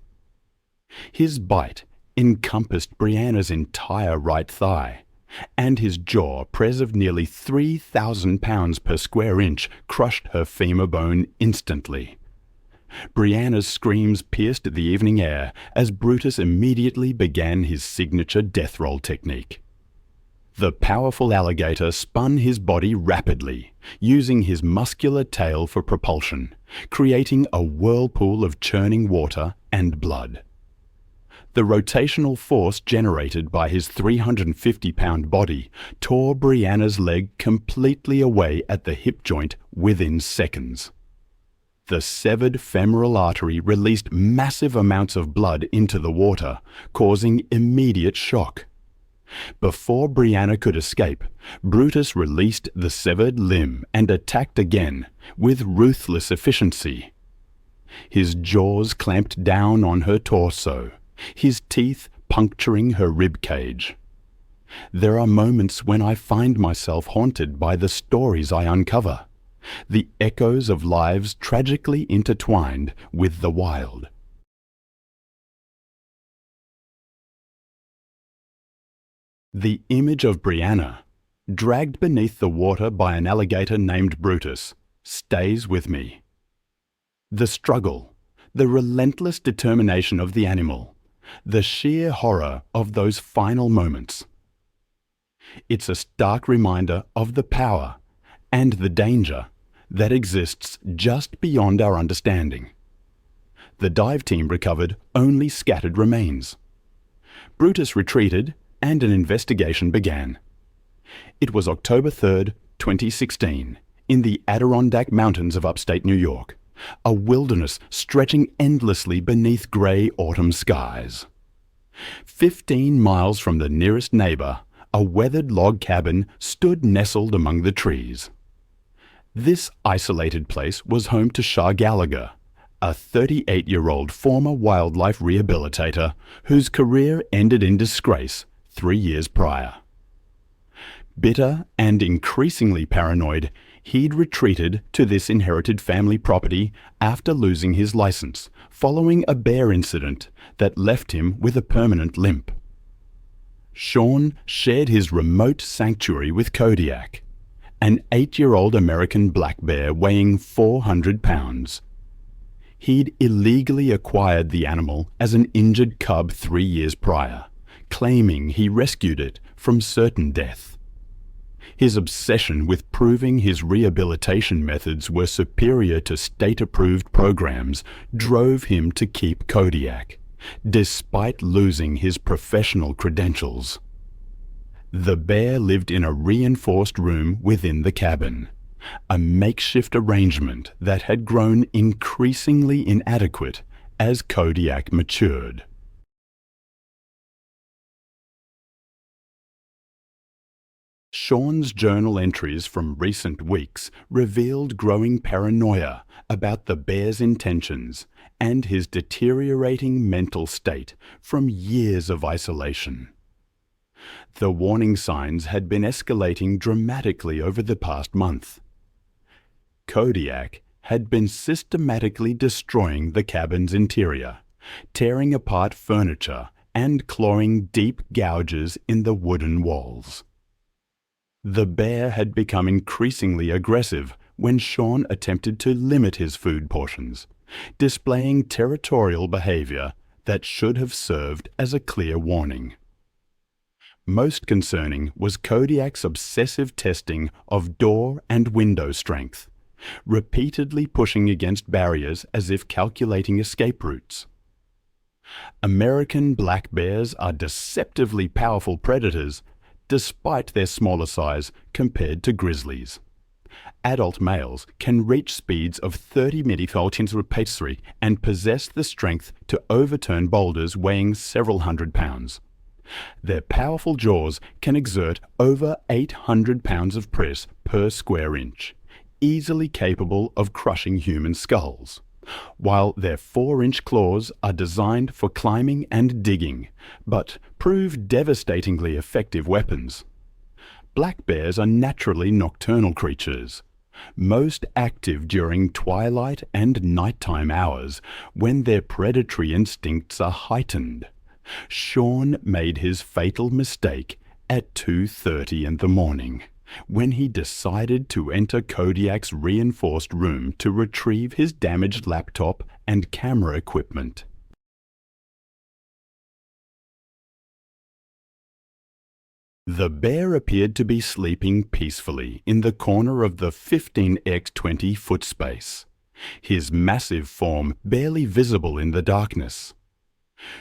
His bite encompassed Brianna's entire right thigh, and his jaw, press of nearly 3,000 pounds per square inch, crushed her femur bone instantly. Brianna's screams pierced the evening air as Brutus immediately began his signature death roll technique. The powerful alligator spun his body rapidly, using his muscular tail for propulsion, creating a whirlpool of churning water and blood. The rotational force generated by his 350-pound body tore Brianna's leg completely away at the hip joint within seconds. The severed femoral artery released massive amounts of blood into the water, causing immediate shock. Before Brianna could escape, Brutus released the severed limb and attacked again, with ruthless efficiency. His jaws clamped down on her torso, his teeth puncturing her rib cage. There are moments when I find myself haunted by the stories I uncover, the echoes of lives tragically intertwined with the wild. The image of Brianna, dragged beneath the water by an alligator named Brutus, stays with me. The struggle, the relentless determination of the animal, the sheer horror of those final moments. It's a stark reminder of the power and the danger that exists just beyond our understanding. The dive team recovered only scattered remains. Brutus retreated and an investigation began. It was October 3, 2016, in the Adirondack Mountains of upstate New York, a wilderness stretching endlessly beneath grey autumn skies. 15 miles from the nearest neighbor, a weathered log cabin stood nestled among the trees. This isolated place was home to Shah Gallagher, a 38-year-old former wildlife rehabilitator whose career ended in disgrace 3 years prior. Bitter and increasingly paranoid, he'd retreated to this inherited family property after losing his license following a bear incident that left him with a permanent limp. Sean shared his remote sanctuary with Kodiak, an 8-year-old American black bear weighing 400 pounds. He'd illegally acquired the animal as an injured cub 3 years prior, claiming he rescued it from certain death. His obsession with proving his rehabilitation methods were superior to state-approved programs drove him to keep Kodiak, despite losing his professional credentials. The bear lived in a reinforced room within the cabin, a makeshift arrangement that had grown increasingly inadequate as Kodiak matured. Sean's journal entries from recent weeks revealed growing paranoia about the bear's intentions and his deteriorating mental state from years of isolation. The warning signs had been escalating dramatically over the past month. Kodiak had been systematically destroying the cabin's interior, tearing apart furniture and clawing deep gouges in the wooden walls. The bear had become increasingly aggressive when Sean attempted to limit his food portions, displaying territorial behavior that should have served as a clear warning. Most concerning was Kodiak's obsessive testing of door and window strength, repeatedly pushing against barriers as if calculating escape routes. American black bears are deceptively powerful predators despite their smaller size compared to grizzlies. adult males can reach speeds of 30 mph and possess the strength to overturn boulders weighing several hundred pounds. Their powerful jaws can exert over 800 pounds of press per square inch, easily capable of crushing human skulls, while their 4-inch claws are designed for climbing and digging, but prove devastatingly effective weapons. Black bears are naturally nocturnal creatures, most active during twilight and nighttime hours when their predatory instincts are heightened. Sean made his fatal mistake at 2:30 in the morning, when he decided to enter Kodiak's reinforced room to retrieve his damaged laptop and camera equipment. The bear appeared to be sleeping peacefully in the corner of the 15x20 foot space, his massive form barely visible in the darkness.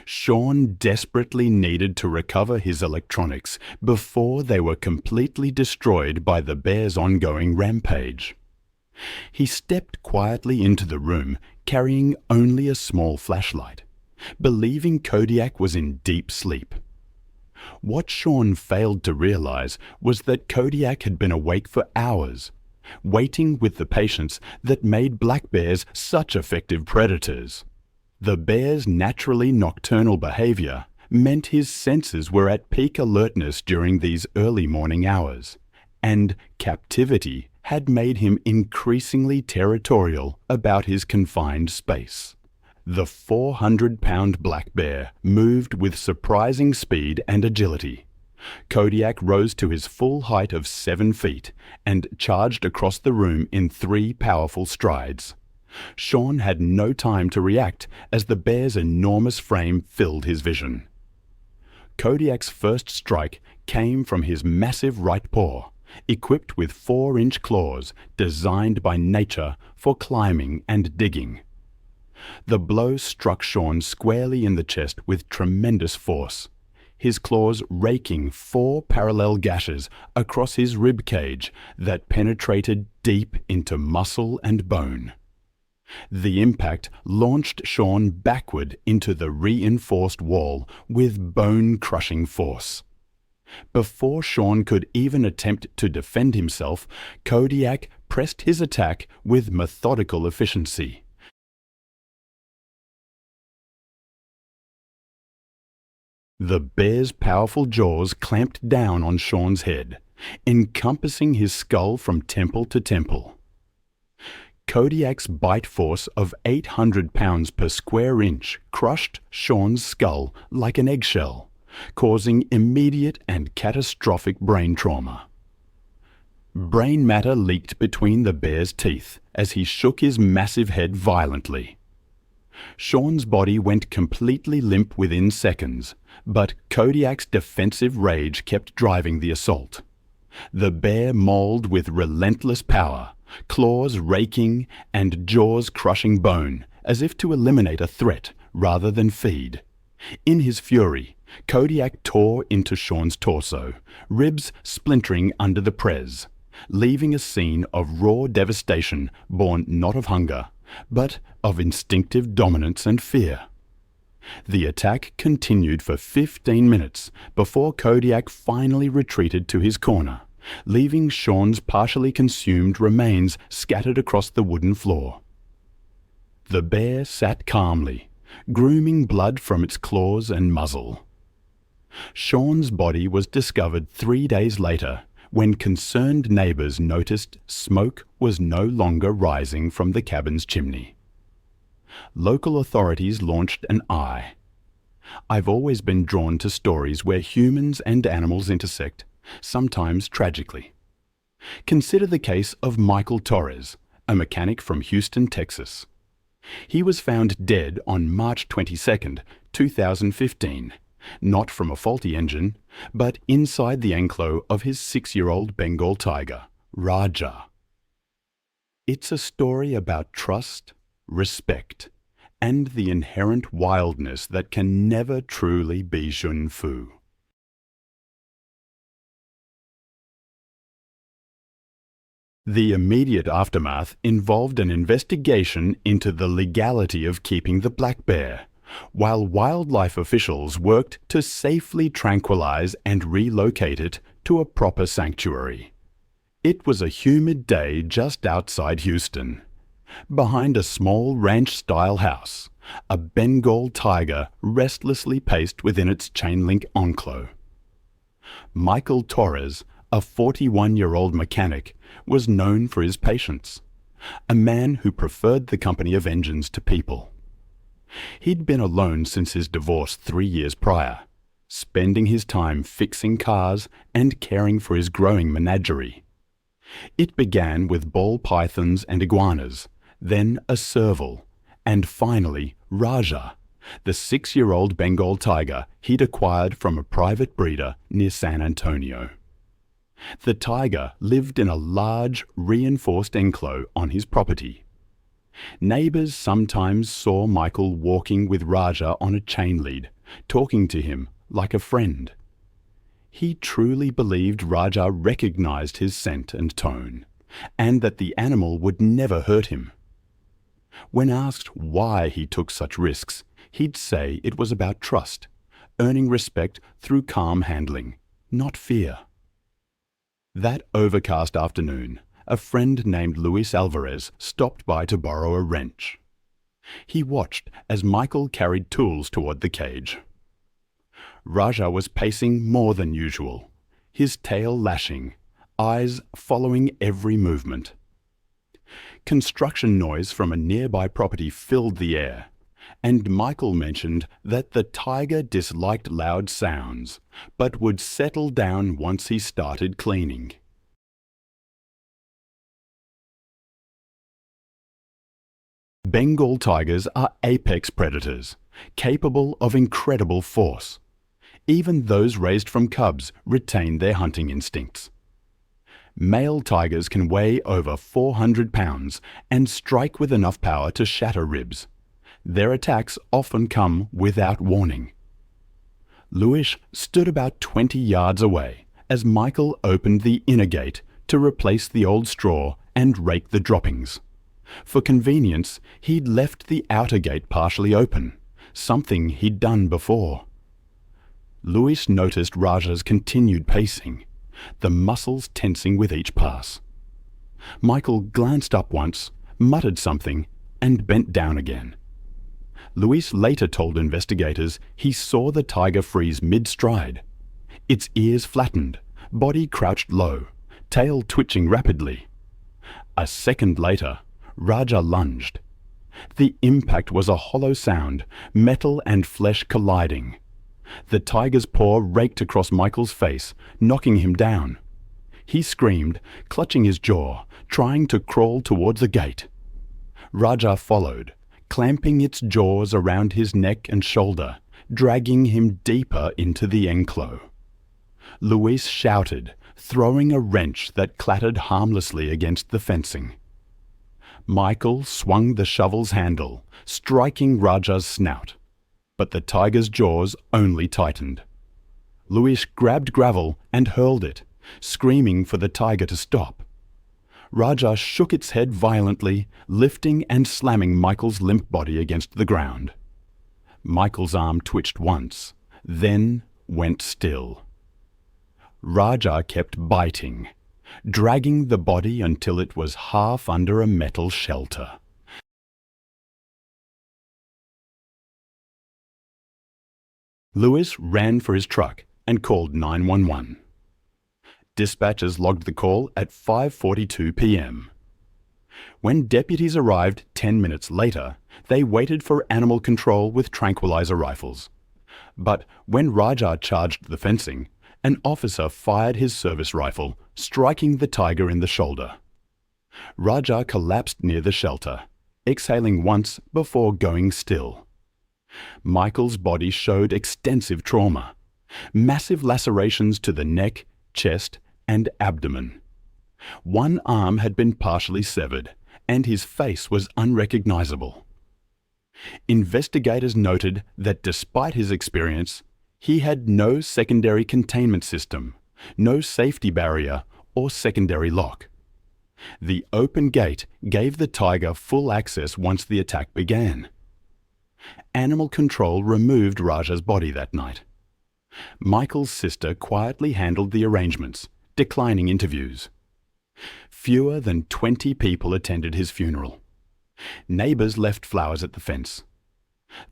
Sean desperately needed to recover his electronics before they were completely destroyed by the bear's ongoing rampage. He stepped quietly into the room, carrying only a small flashlight, believing Kodiak was in deep sleep. What Sean failed to realize was that Kodiak had been awake for hours, waiting with the patience that made black bears such effective predators. The bear's naturally nocturnal behavior meant his senses were at peak alertness during these early morning hours, and captivity had made him increasingly territorial about his confined space. The 400-pound black bear moved with surprising speed and agility. Kodiak rose to his full height of 7 feet and charged across the room in 3 powerful strides. Sean had no time to react as the bear's enormous frame filled his vision. Kodiak's first strike came from his massive right paw, equipped with 4-inch claws designed by nature for climbing and digging. The blow struck Sean squarely in the chest with tremendous force, his claws raking 4 parallel gashes across his rib cage that penetrated deep into muscle and bone. The impact launched Sean backward into the reinforced wall with bone-crushing force. Before Sean could even attempt to defend himself, Kodiak pressed his attack with methodical efficiency. The bear's powerful jaws clamped down on Sean's head, encompassing his skull from temple to temple. Kodiak's bite force of 800 pounds per square inch crushed Sean's skull like an eggshell, causing immediate and catastrophic brain trauma. Brain matter leaked between the bear's teeth as he shook his massive head violently. Sean's body went completely limp within seconds, but Kodiak's defensive rage kept driving the assault. The bear mauled with relentless power, claws raking and jaws crushing bone, as if to eliminate a threat rather than feed. In his fury, Kodiak tore into Sean's torso, ribs splintering under the prez, leaving a scene of raw devastation born not of hunger, but of instinctive dominance and fear. The attack continued for 15 minutes before Kodiak finally retreated to his corner, leaving Sean's partially consumed remains scattered across the wooden floor. The bear sat calmly, grooming blood from its claws and muzzle. Sean's body was discovered 3 days later when concerned neighbors noticed smoke was no longer rising from the cabin's chimney. Local authorities launched an eye. I've always been drawn to stories where humans and animals intersect, sometimes tragically. Consider the case of Michael Torres, a mechanic from Houston, Texas. He was found dead on March 22, 2015, not from a faulty engine, but inside the enclosure of his 6-year-old Bengal tiger, Raja. It's a story about trust, respect, and the inherent wildness that can never truly be Xun Fu. The immediate aftermath involved an investigation into the legality of keeping the black bear, while wildlife officials worked to safely tranquilize and relocate it to a proper sanctuary. It was a humid day just outside Houston. Behind a small ranch-style house, a Bengal tiger restlessly paced within its chain-link enclave. Michael Torres, a 41-year-old mechanic, was known for his patience, a man who preferred the company of engines to people. He'd been alone since his divorce 3 years prior, spending his time fixing cars and caring for his growing menagerie. It began with ball pythons and iguanas, then a serval, and finally Raja, the 6-year-old Bengal tiger he'd acquired from a private breeder near San Antonio. The tiger lived in a large, reinforced enclave on his property. Neighbors sometimes saw Michael walking with Raja on a chain lead, talking to him like a friend. He truly believed Raja recognized his scent and tone, and that the animal would never hurt him. When asked why he took such risks, he'd say it was about trust, earning respect through calm handling, not fear. That overcast afternoon, a friend named Luis Alvarez stopped by to borrow a wrench. He watched as Michael carried tools toward the cage. Raja was pacing more than usual, his tail lashing, eyes following every movement. Construction noise from a nearby property filled the air, and Michael mentioned that the tiger disliked loud sounds, but would settle down once he started cleaning. Bengal tigers are apex predators, capable of incredible force. Even those raised from cubs retain their hunting instincts. Male tigers can weigh over 400 pounds and strike with enough power to shatter ribs. Their attacks often come without warning. Luis stood about 20 yards away as Michael opened the inner gate to replace the old straw and rake the droppings. For convenience, he'd left the outer gate partially open, something he'd done before. Luis noticed Raja's continued pacing, the muscles tensing with each pass. Michael glanced up once, muttered something, and bent down again. Luis later told investigators he saw the tiger freeze mid-stride. Its ears flattened, body crouched low, tail twitching rapidly. A second later, Raja lunged. The impact was a hollow sound, metal and flesh colliding. The tiger's paw raked across Michael's face, knocking him down. He screamed, clutching his jaw, trying to crawl towards the gate. Raja followed, clamping its jaws around his neck and shoulder, dragging him deeper into the enclave. Luis shouted, throwing a wrench that clattered harmlessly against the fencing. Michael swung the shovel's handle, striking Raja's snout, but the tiger's jaws only tightened. Luis grabbed gravel and hurled it, screaming for the tiger to stop. Raja shook its head violently, lifting and slamming Michael's limp body against the ground. Michael's arm twitched once, then went still. Raja kept biting, dragging the body until it was half under a metal shelter. Luis ran for his truck and called 911. Dispatchers logged the call at 5:42 p.m. When deputies arrived 10 minutes later, they waited for animal control with tranquilizer rifles. But when Raja charged the fencing, an officer fired his service rifle, striking the tiger in the shoulder. Raja collapsed near the shelter, exhaling once before going still. Michael's body showed extensive trauma, massive lacerations to the neck, chest, and abdomen. One arm had been partially severed, and his face was unrecognizable. Investigators noted that despite his experience, he had no secondary containment system, no safety barrier or secondary lock. The open gate gave the tiger full access once the attack began. Animal control removed Raja's body that night. Michael's sister quietly handled the arrangements, declining interviews. Fewer than 20 people attended his funeral. Neighbours left flowers at the fence.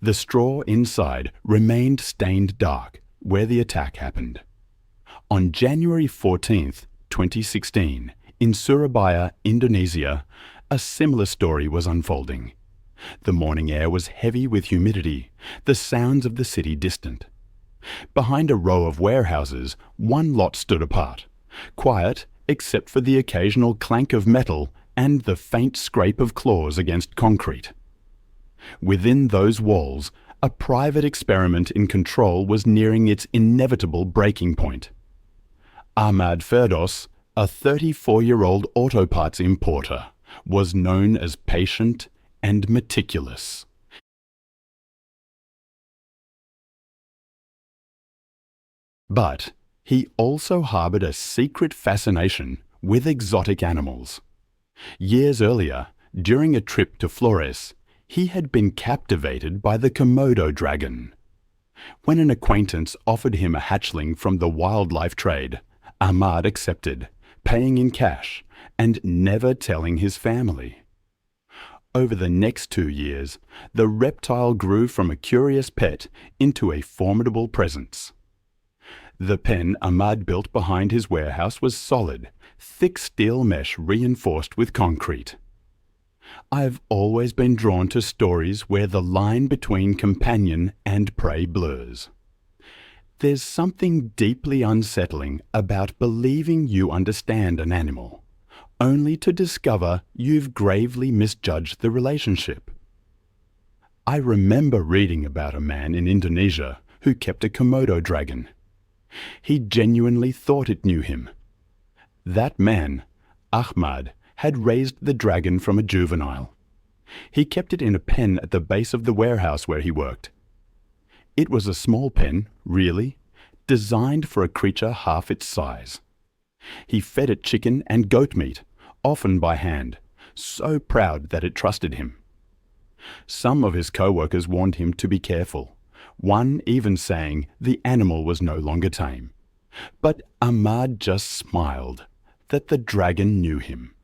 The straw inside remained stained dark where the attack happened. On January 14, 2016, in Surabaya, Indonesia, a similar story was unfolding. The morning air was heavy with humidity, the sounds of the city distant. Behind a row of warehouses, one lot stood apart, quiet except for the occasional clank of metal and the faint scrape of claws against concrete. Within those walls, a private experiment in control was nearing its inevitable breaking point. Ahmad Ferdos, a 34-year-old auto parts importer, was known as patient and meticulous. But he also harbored a secret fascination with exotic animals. Years earlier, during a trip to Flores, he had been captivated by the Komodo dragon. When an acquaintance offered him a hatchling from the wildlife trade, Ahmad accepted, paying in cash and never telling his family. Over the next 2 years, the reptile grew from a curious pet into a formidable presence. The pen Ahmad built behind his warehouse was solid, thick steel mesh reinforced with concrete. I've always been drawn to stories where the line between companion and prey blurs. There's something deeply unsettling about believing you understand an animal, only to discover you've gravely misjudged the relationship. I remember reading about a man in Indonesia who kept a Komodo dragon. He genuinely thought it knew him. That man, Ahmad, had raised the dragon from a juvenile. He kept it in a pen at the base of the warehouse where he worked. It was a small pen, really, designed for a creature half its size. He fed it chicken and goat meat, often by hand, so proud that it trusted him. Some of his co-workers warned him to be careful, one even saying the animal was no longer tame. But Ahmad just smiled that the dragon knew him.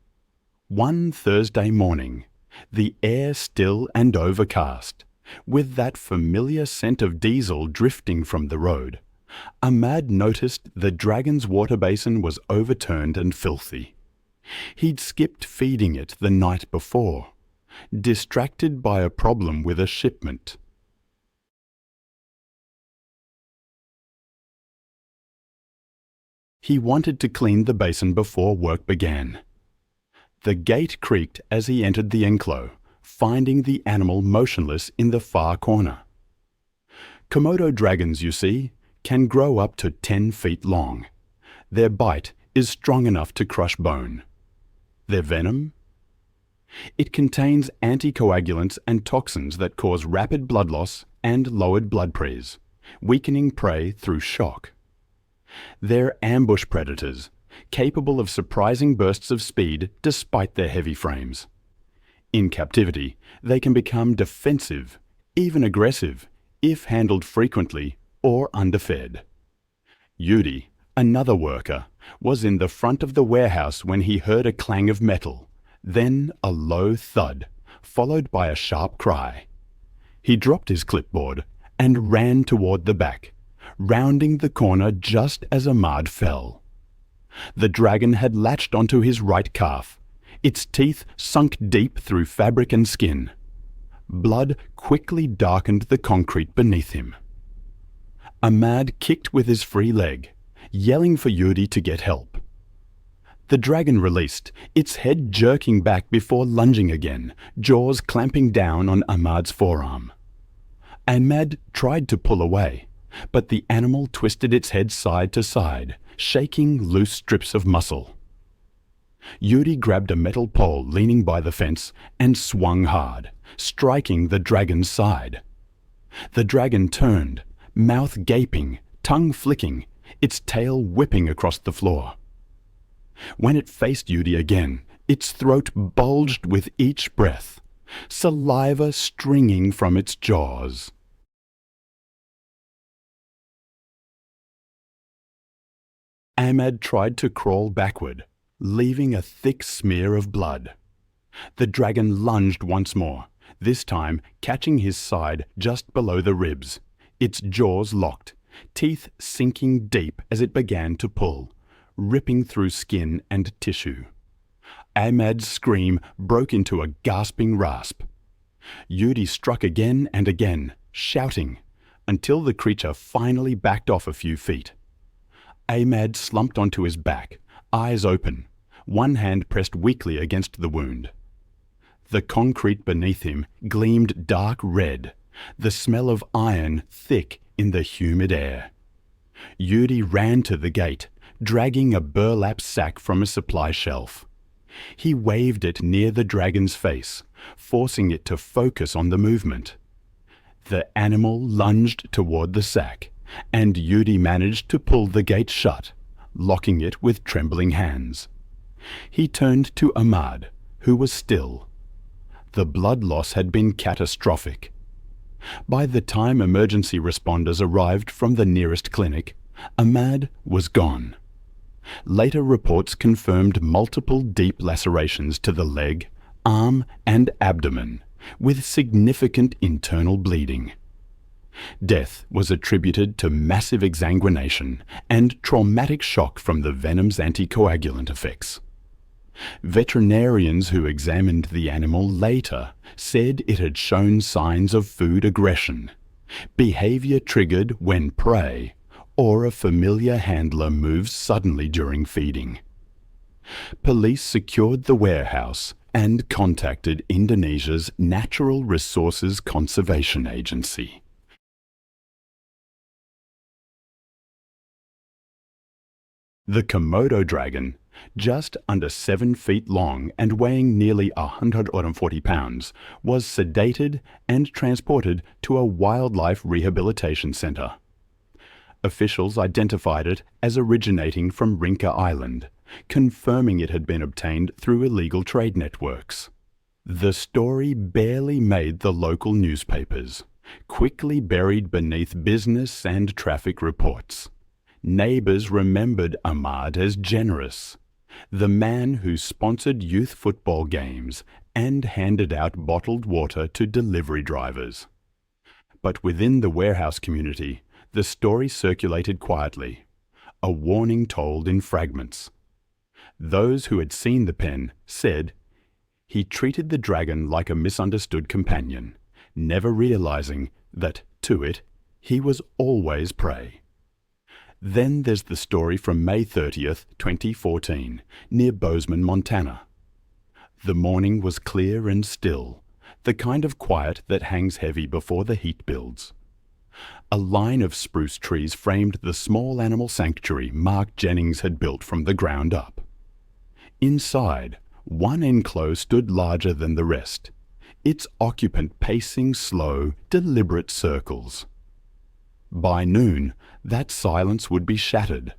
One Thursday morning, the air still and overcast, with that familiar scent of diesel drifting from the road, Ahmad noticed the dragon's water basin was overturned and filthy. He'd skipped feeding it the night before, distracted by a problem with a shipment. He wanted to clean the basin before work began. The gate creaked as he entered the enclosure, finding the animal motionless in the far corner. Komodo dragons, you see, can grow up to 10 feet long. Their bite is strong enough to crush bone. Their venom? It contains anticoagulants and toxins that cause rapid blood loss and lowered blood pressure, weakening prey through shock. They're ambush predators, capable of surprising bursts of speed despite their heavy frames. In captivity, they can become defensive, even aggressive, if handled frequently or underfed. Yudi, another worker, was in the front of the warehouse when he heard a clang of metal, then a low thud, followed by a sharp cry. He dropped his clipboard and ran toward the back, rounding the corner just as Ahmad fell. The dragon had latched onto his right calf, its teeth sunk deep through fabric and skin. Blood quickly darkened the concrete beneath him. Ahmad kicked with his free leg, yelling for Yudi to get help. The dragon released, its head jerking back before lunging again, jaws clamping down on Ahmad's forearm. Ahmad tried to pull away, but the animal twisted its head side to side, shaking loose strips of muscle. Yudi grabbed a metal pole leaning by the fence and swung hard, striking the dragon's side. The dragon turned, mouth gaping, tongue flicking, its tail whipping across the floor. When it faced Yudi again, Its throat bulged with each breath, saliva stringing from its jaws. Ahmad tried to crawl backward, leaving a thick smear of blood. The dragon lunged once more, this time catching his side just below the ribs, its jaws locked, teeth sinking deep as it began to pull, ripping through skin and tissue. Ahmad's scream broke into a gasping rasp. Yudi struck again and again, shouting, until the creature finally backed off a few feet. Ahmad slumped onto his back, eyes open, one hand pressed weakly against the wound. The concrete beneath him gleamed dark red, the smell of iron thick in the humid air. Yudi ran to the gate, dragging a burlap sack from a supply shelf. He waved it near the dragon's face, forcing it to focus on the movement. The animal lunged toward the sack, and Yudi managed to pull the gate shut, locking it with trembling hands. He turned to Ahmad, who was still. The blood loss had been catastrophic. By the time emergency responders arrived from the nearest clinic, Ahmad was gone. Later reports confirmed multiple deep lacerations to the leg, arm, and abdomen, with significant internal bleeding. Death was attributed to massive exsanguination and traumatic shock from the venom's anticoagulant effects. Veterinarians who examined the animal later said it had shown signs of food aggression, behavior triggered when prey or a familiar handler moves suddenly during feeding. Police secured the warehouse and contacted Indonesia's Natural Resources Conservation Agency. The Komodo dragon, just under 7 feet long and weighing nearly 140 pounds, was sedated and transported to a wildlife rehabilitation center. Officials identified it as originating from Rinca Island, confirming it had been obtained through illegal trade networks. The story barely made the local newspapers, quickly buried beneath business and traffic reports. Neighbors remembered Ahmad as generous, the man who sponsored youth football games and handed out bottled water to delivery drivers. But within the warehouse community, the story circulated quietly, a warning told in fragments. Those who had seen the pen said, "He treated the dragon like a misunderstood companion, never realizing that, to it, he was always prey." Then there's the story from May 30th, 2014, near Bozeman, Montana. The morning was clear and still, the kind of quiet that hangs heavy before the heat builds. A line of spruce trees framed the small animal sanctuary Mark Jennings had built from the ground up. Inside, one enclosure stood larger than the rest, its occupant pacing slow, deliberate circles. By noon, that silence would be shattered.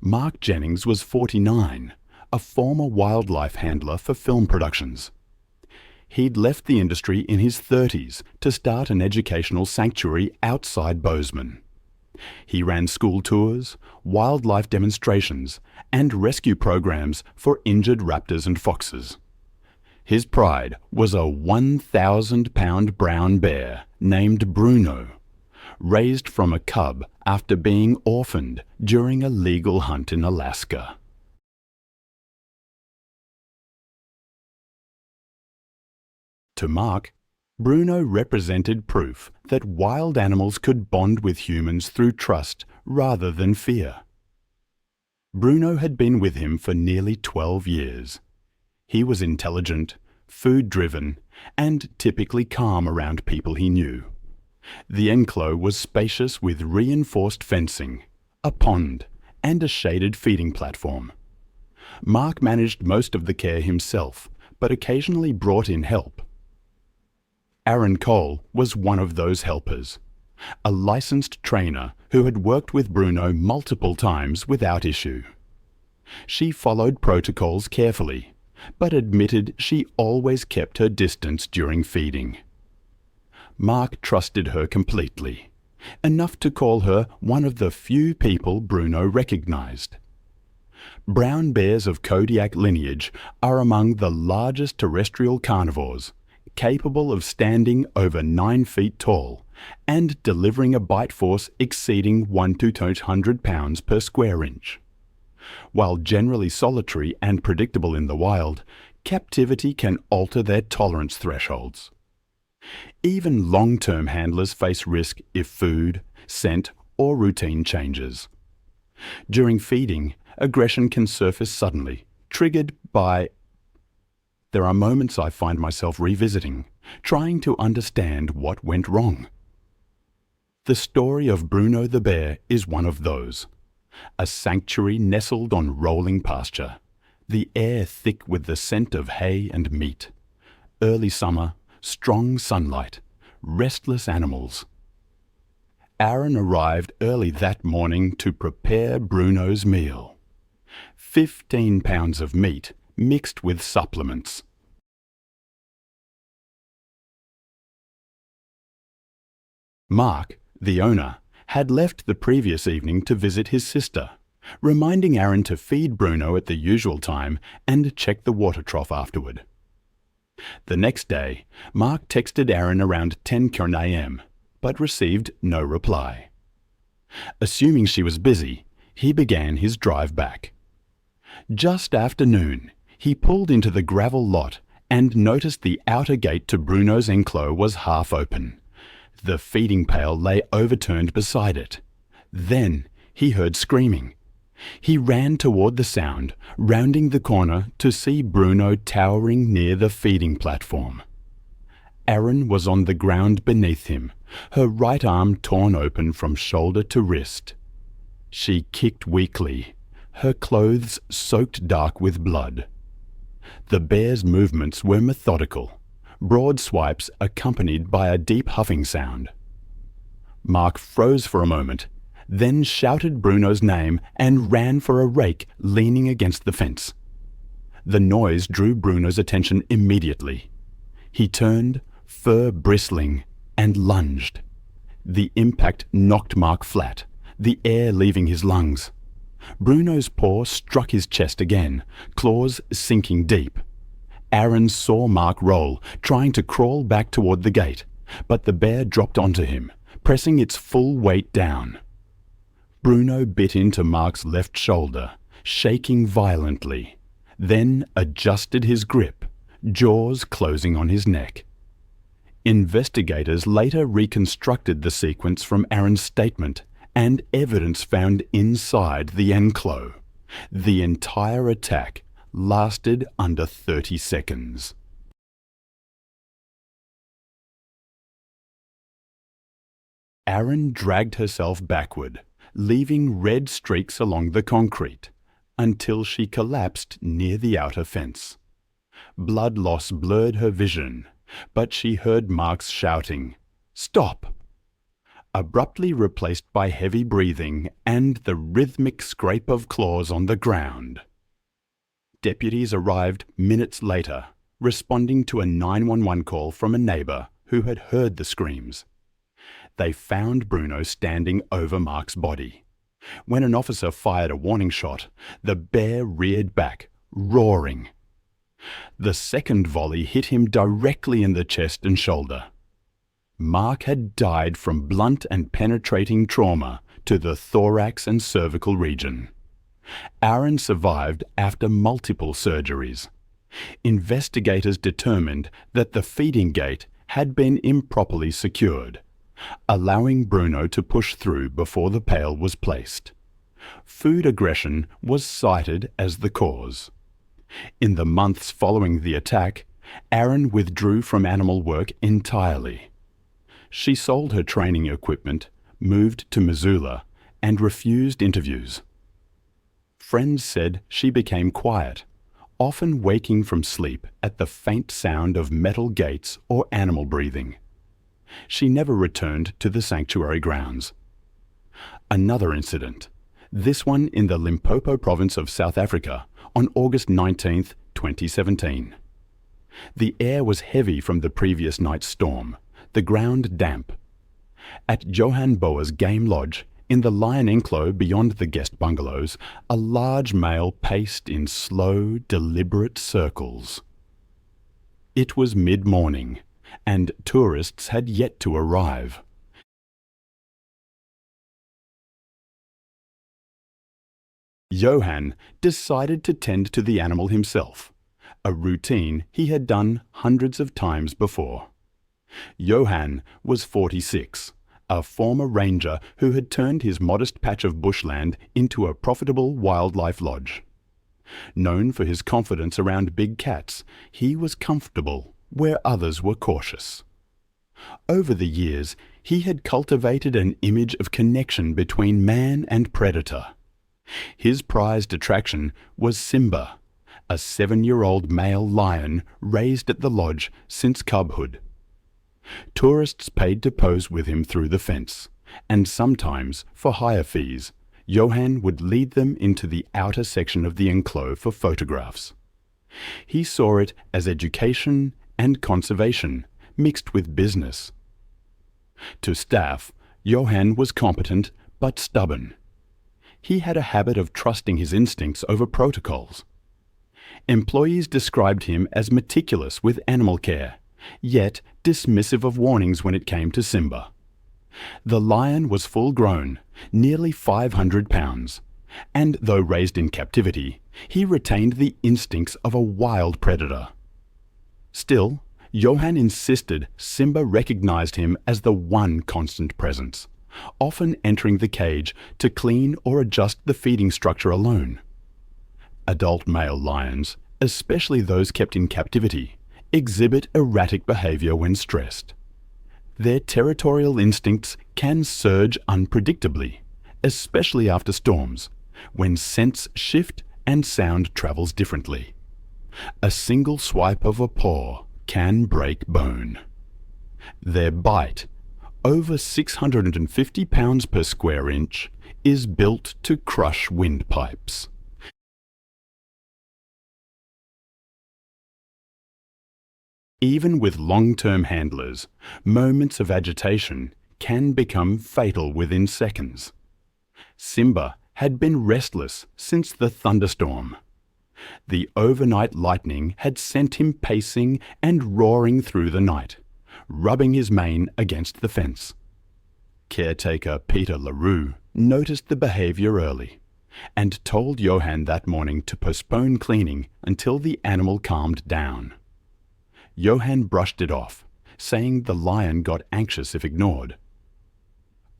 Mark Jennings was 49, a former wildlife handler for film productions. He'd left the industry in his 30s to start an educational sanctuary outside Bozeman. He ran school tours, wildlife demonstrations, and rescue programs for injured raptors and foxes. His pride was a 1,000-pound brown bear named Bruno, raised from a cub after being orphaned during a legal hunt in Alaska. To Mark, Bruno represented proof that wild animals could bond with humans through trust rather than fear. Bruno had been with him for nearly 12 years. He was intelligent, food-driven, and typically calm around people he knew. The enclosure was spacious with reinforced fencing, a pond, and a shaded feeding platform. Mark managed most of the care himself, but occasionally brought in help. Aaron Cole was one of those helpers, a licensed trainer who had worked with Bruno multiple times without issue. She followed protocols carefully, but admitted she always kept her distance during feeding. Mark trusted her completely, enough to call her one of the few people Bruno recognized. Brown bears of Kodiak lineage are among the largest terrestrial carnivores, capable of standing over 9 feet tall and delivering a bite force exceeding 1 to 200 pounds per square inch. While generally solitary and predictable in the wild, captivity can alter their tolerance thresholds. Even long-term handlers face risk if food, scent, or routine changes. During feeding, aggression can surface suddenly, triggered by... There are moments I find myself revisiting, trying to understand what went wrong. The story of Bruno the bear is one of those. A sanctuary nestled on rolling pasture, the air thick with the scent of hay and meat. Early summer, strong sunlight, restless animals. Aaron arrived early that morning to prepare Bruno's meal. 15 pounds of meat mixed with supplements. Mark, the owner, had left the previous evening to visit his sister, reminding Aaron to feed Bruno at the usual time and check the water trough afterward. The next day, Mark texted Aaron around 10 a.m., but received no reply. Assuming she was busy, he began his drive back. Just after noon, he pulled into the gravel lot and noticed the outer gate to Bruno's enclosure was half open. The feeding pail lay overturned beside it. Then he heard screaming. He ran toward the sound, rounding the corner to see Bruno towering near the feeding platform. Aaron was on the ground beneath him, her right arm torn open from shoulder to wrist. She kicked weakly, her clothes soaked dark with blood. The bear's movements were methodical, broad swipes accompanied by a deep huffing sound. Mark froze for a moment, then shouted Bruno's name and ran for a rake leaning against the fence. The noise drew Bruno's attention immediately. He turned, fur bristling, and lunged. The impact knocked Mark flat, the air leaving his lungs. Bruno's paw struck his chest again, claws sinking deep. Aaron saw Mark roll, trying to crawl back toward the gate, but the bear dropped onto him, pressing its full weight down. Bruno bit into Mark's left shoulder, shaking violently, then adjusted his grip, jaws closing on his neck. Investigators later reconstructed the sequence from Aaron's statement and evidence found inside the enclosure. The entire attack lasted under 30 seconds. Aaron dragged herself backward, leaving red streaks along the concrete, until she collapsed near the outer fence. Blood loss blurred her vision, but she heard Mark's shouting, "Stop!" abruptly replaced by heavy breathing and the rhythmic scrape of claws on the ground. Deputies arrived minutes later, responding to a 911 call from a neighbour who had heard the screams. They found Bruno standing over Mark's body. When an officer fired a warning shot, the bear reared back, roaring. The second volley hit him directly in the chest and shoulder. Mark had died from blunt and penetrating trauma to the thorax and cervical region. Aaron survived after multiple surgeries. Investigators determined that the feeding gate had been improperly secured, allowing Bruno to push through before the pail was placed. Food aggression was cited as the cause. In the months following the attack, Aaron withdrew from animal work entirely. She sold her training equipment, moved to Missoula, and refused interviews. Friends said she became quiet, often waking from sleep at the faint sound of metal gates or animal breathing. She never returned to the sanctuary grounds. Another incident, this one in the Limpopo province of South Africa, on August 19, 2017. The air was heavy from the previous night's storm, the ground damp. At Ranthambore's game lodge, in the lion enclosure beyond the guest bungalows, a large male paced in slow, deliberate circles. It was mid-morning, and tourists had yet to arrive. Johan decided to tend to the animal himself, a routine he had done hundreds of times before. Johan was 46, a former ranger who had turned his modest patch of bushland into a profitable wildlife lodge. Known for his confidence around big cats, he was comfortable where others were cautious. Over the years, he had cultivated an image of connection between man and predator. His prized attraction was Simba, a 7-year-old male lion raised at the lodge since cubhood. Tourists paid to pose with him through the fence, and sometimes, for higher fees, Johan would lead them into the outer section of the enclosure for photographs. He saw it as education and conservation, mixed with business. To staff, Johan was competent but stubborn. He had a habit of trusting his instincts over protocols. Employees described him as meticulous with animal care, yet dismissive of warnings when it came to Simba. The lion was full-grown, nearly 500 pounds, and though raised in captivity, he retained the instincts of a wild predator. Still, Johan insisted Simba recognized him as the one constant presence, often entering the cage to clean or adjust the feeding structure alone. Adult male lions, especially those kept in captivity, exhibit erratic behavior when stressed. Their territorial instincts can surge unpredictably, especially after storms, when scents shift and sound travels differently. A single swipe of a paw can break bone. Their bite, over 650 pounds per square inch, is built to crush windpipes. Even with long-term handlers, moments of agitation can become fatal within seconds. Simba had been restless since the thunderstorm. The overnight lightning had sent him pacing and roaring through the night, rubbing his mane against the fence. Caretaker Peter LaRue noticed the behavior early and told Johan that morning to postpone cleaning until the animal calmed down. Johan brushed it off, saying the lion got anxious if ignored.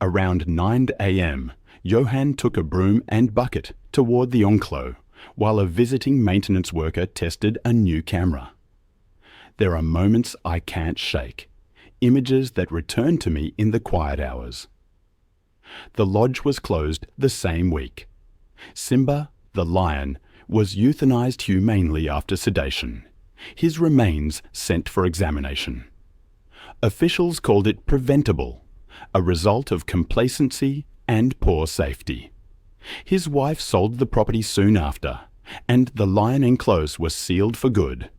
Around 9 a.m., Johan took a broom and bucket toward the enclosure, while a visiting maintenance worker tested a new camera. There are moments I can't shake, images that return to me in the quiet hours. The lodge was closed the same week. Simba, the lion, was euthanized humanely after sedation. His remains sent for examination. Officials called it preventable, a result of complacency and poor safety. His wife sold the property soon after, and the lion enclosure was sealed for good.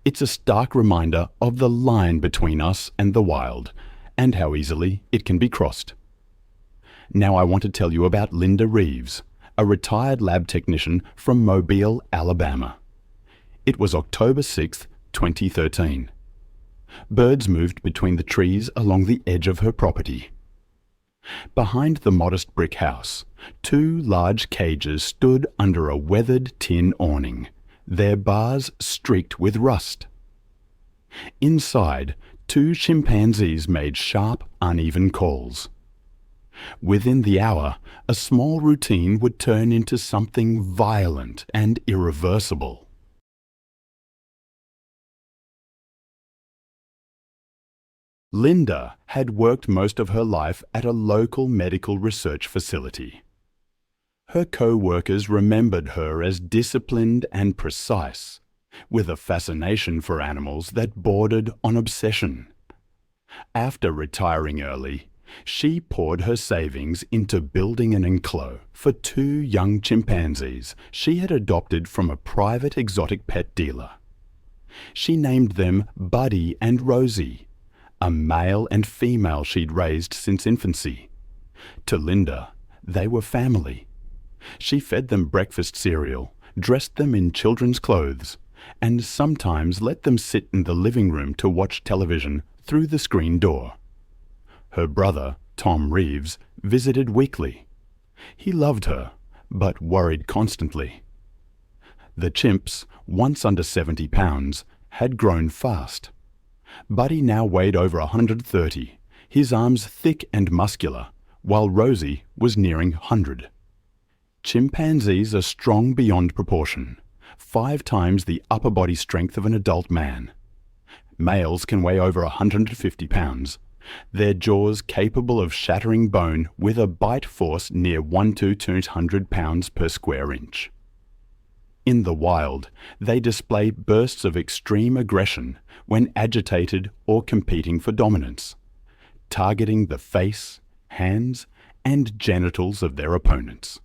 It's a stark reminder of the line between us and the wild, and how easily it can be crossed. Now I want to tell you about Linda Reeves, a retired lab technician from Mobile, Alabama. It was October 6, 2013. Birds moved between the trees along the edge of her property. Behind the modest brick house, 2 large cages stood under a weathered tin awning, their bars streaked with rust. Inside, 2 chimpanzees made sharp, uneven calls. Within the hour, a small routine would turn into something violent and irreversible. Linda had worked most of her life at a local medical research facility. Her co-workers remembered her as disciplined and precise, with a fascination for animals that bordered on obsession. After retiring early, She poured her savings into building an enclosure for 2 young chimpanzees she had adopted from a private exotic pet dealer. She named them Buddy and Rosie, a male and female she'd raised since infancy. To Linda, they were family. She fed them breakfast cereal, dressed them in children's clothes, and sometimes let them sit in the living room to watch television through the screen door. Her brother, Tom Reeves, visited weekly. He loved her, but worried constantly. The chimps, once under 70 pounds, had grown fast. Buddy now weighed over 130, his arms thick and muscular, while Rosie was nearing 100. Chimpanzees are strong beyond proportion, 5 times the upper body strength of an adult man. Males can weigh over 150 pounds, their jaws capable of shattering bone with a bite force near 1 to 200 pounds per square inch. In the wild, they display bursts of extreme aggression when agitated or competing for dominance, targeting the face, hands, and genitals of their opponents.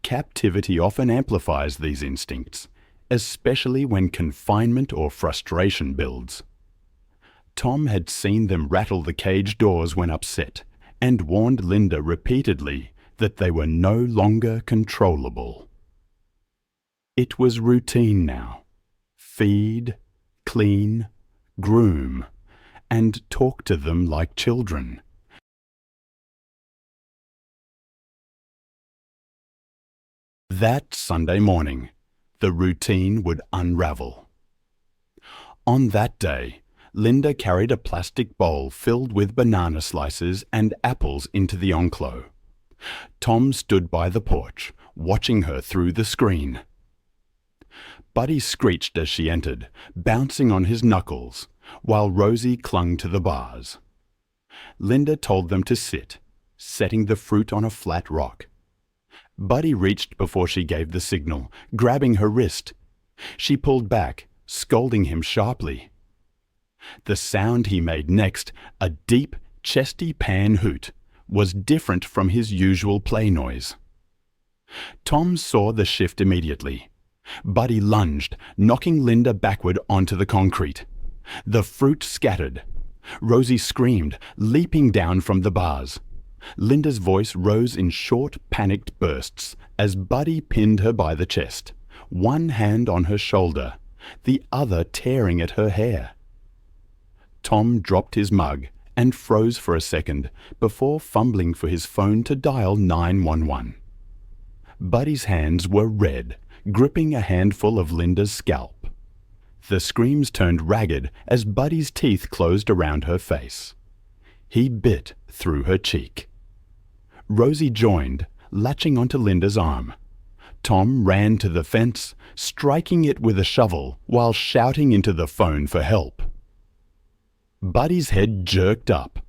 Captivity often amplifies these instincts, especially when confinement or frustration builds. Tom had seen them rattle the cage doors when upset, and warned Linda repeatedly that they were no longer controllable. It was routine now. Feed, clean, groom, and talk to them like children. That Sunday morning, the routine would unravel. On that day, Linda carried a plastic bowl filled with banana slices and apples into the enclosure. Tom stood by the porch, watching her through the screen. Buddy screeched as she entered, bouncing on his knuckles, while Rosie clung to the bars. Linda told them to sit, setting the fruit on a flat rock. Buddy reached before she gave the signal, grabbing her wrist. She pulled back, scolding him sharply. The sound he made next, a deep, chesty pan hoot, was different from his usual play noise. Tom saw the shift immediately. Buddy lunged, knocking Linda backward onto the concrete. The fruit scattered. Rosie screamed, leaping down from the bars. Linda's voice rose in short, panicked bursts as Buddy pinned her by the chest, one hand on her shoulder, the other tearing at her hair. Tom dropped his mug and froze for a second before fumbling for his phone to dial 911. Buddy's hands were red, gripping a handful of Linda's scalp. The screams turned ragged as Buddy's teeth closed around her face. He bit through her cheek. Rosie joined, latching onto Linda's arm. Tom ran to the fence, striking it with a shovel while shouting into the phone for help. Buddy's head jerked up,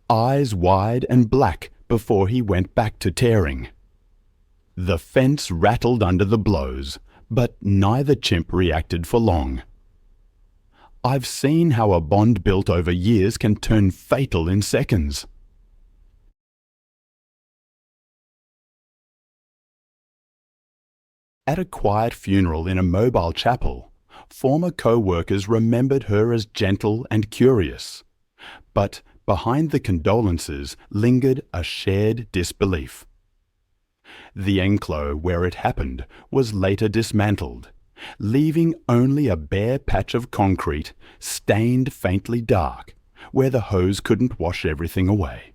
eyes wide and black before he went back to tearing. The fence rattled under the blows, but neither chimp reacted for long. I've seen how a bond built over years can turn fatal in seconds. At a quiet funeral in a mobile chapel, former co-workers remembered her as gentle and curious. But behind the condolences lingered a shared disbelief. The enclosure where it happened was later dismantled, leaving only a bare patch of concrete, stained faintly dark, where the hose couldn't wash everything away.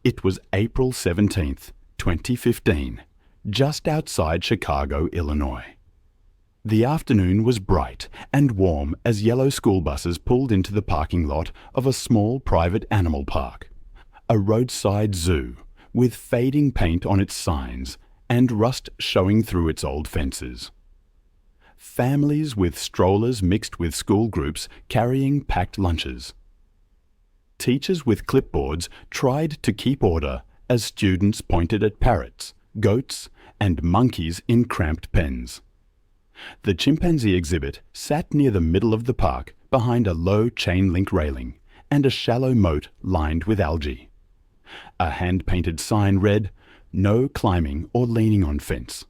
It was April 17th, 2015, just outside Chicago, Illinois. The afternoon was bright and warm as yellow school buses pulled into the parking lot of a small private animal park, a roadside zoo with fading paint on its signs and rust showing through its old fences. Families with strollers mixed with school groups carrying packed lunches. Teachers with clipboards tried to keep order as students pointed at parrots, goats, and monkeys in cramped pens. The chimpanzee exhibit sat near the middle of the park behind a low chain-link railing and a shallow moat lined with algae. A hand-painted sign read, "No climbing or leaning on fence."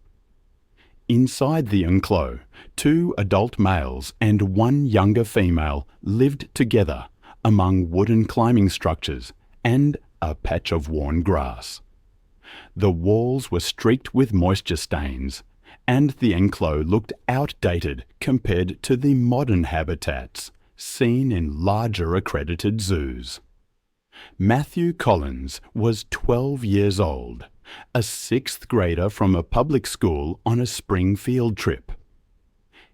Inside the enclosure, 2 adult males and 1 younger female lived together among wooden climbing structures and a patch of worn grass. The walls were streaked with moisture stains, and the enclosure looked outdated compared to the modern habitats seen in larger accredited zoos. Matthew Collins was 12 years old, a 6th grader from a public school on a spring field trip.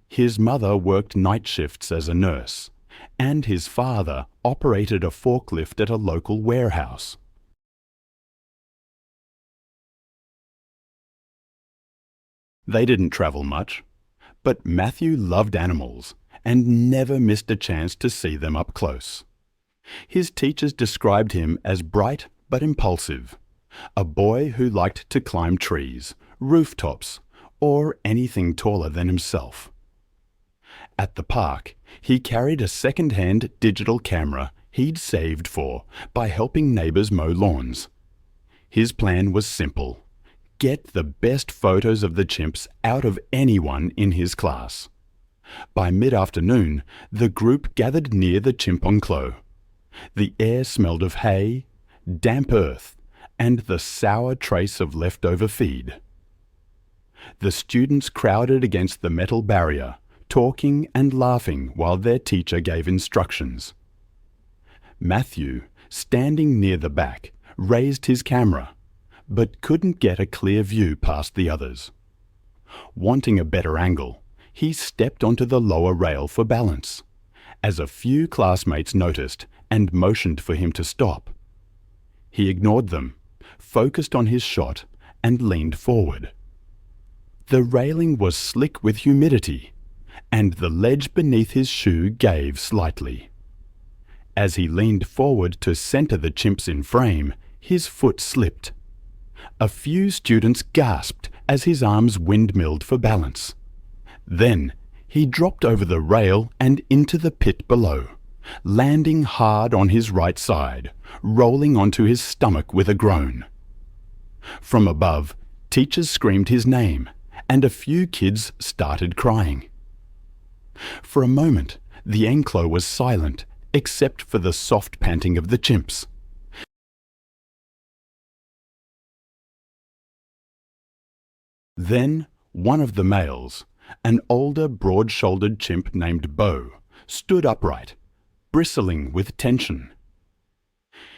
His mother worked night shifts as a nurse, and his father operated a forklift at a local warehouse. They didn't travel much, but Matthew loved animals and never missed a chance to see them up close. His teachers described him as bright but impulsive, a boy who liked to climb trees, rooftops, or anything taller than himself. At the park, he carried a second-hand digital camera he'd saved for by helping neighbours mow lawns. His plan was simple: get the best photos of the chimps out of anyone in his class. By mid-afternoon, the group gathered near the chimp enclosure. The air smelled of hay, damp earth, and the sour trace of leftover feed. The students crowded against the metal barrier, talking and laughing while their teacher gave instructions. Matthew, standing near the back, raised his camera, but couldn't get a clear view past the others. Wanting a better angle, he stepped onto the lower rail for balance, as a few classmates noticed and motioned for him to stop. He ignored them, focused on his shot, and leaned forward. The railing was slick with humidity, and the ledge beneath his shoe gave slightly. As he leaned forward to center the chimps in frame, his foot slipped. A few students gasped as his arms windmilled for balance. Then he dropped over the rail and into the pit below, landing hard on his right side, rolling onto his stomach with a groan. From above, teachers screamed his name, and a few kids started crying. For a moment, the enclosure was silent, except for the soft panting of the chimps. Then one of the males, an older, broad-shouldered chimp named Bo, stood upright, bristling with tension.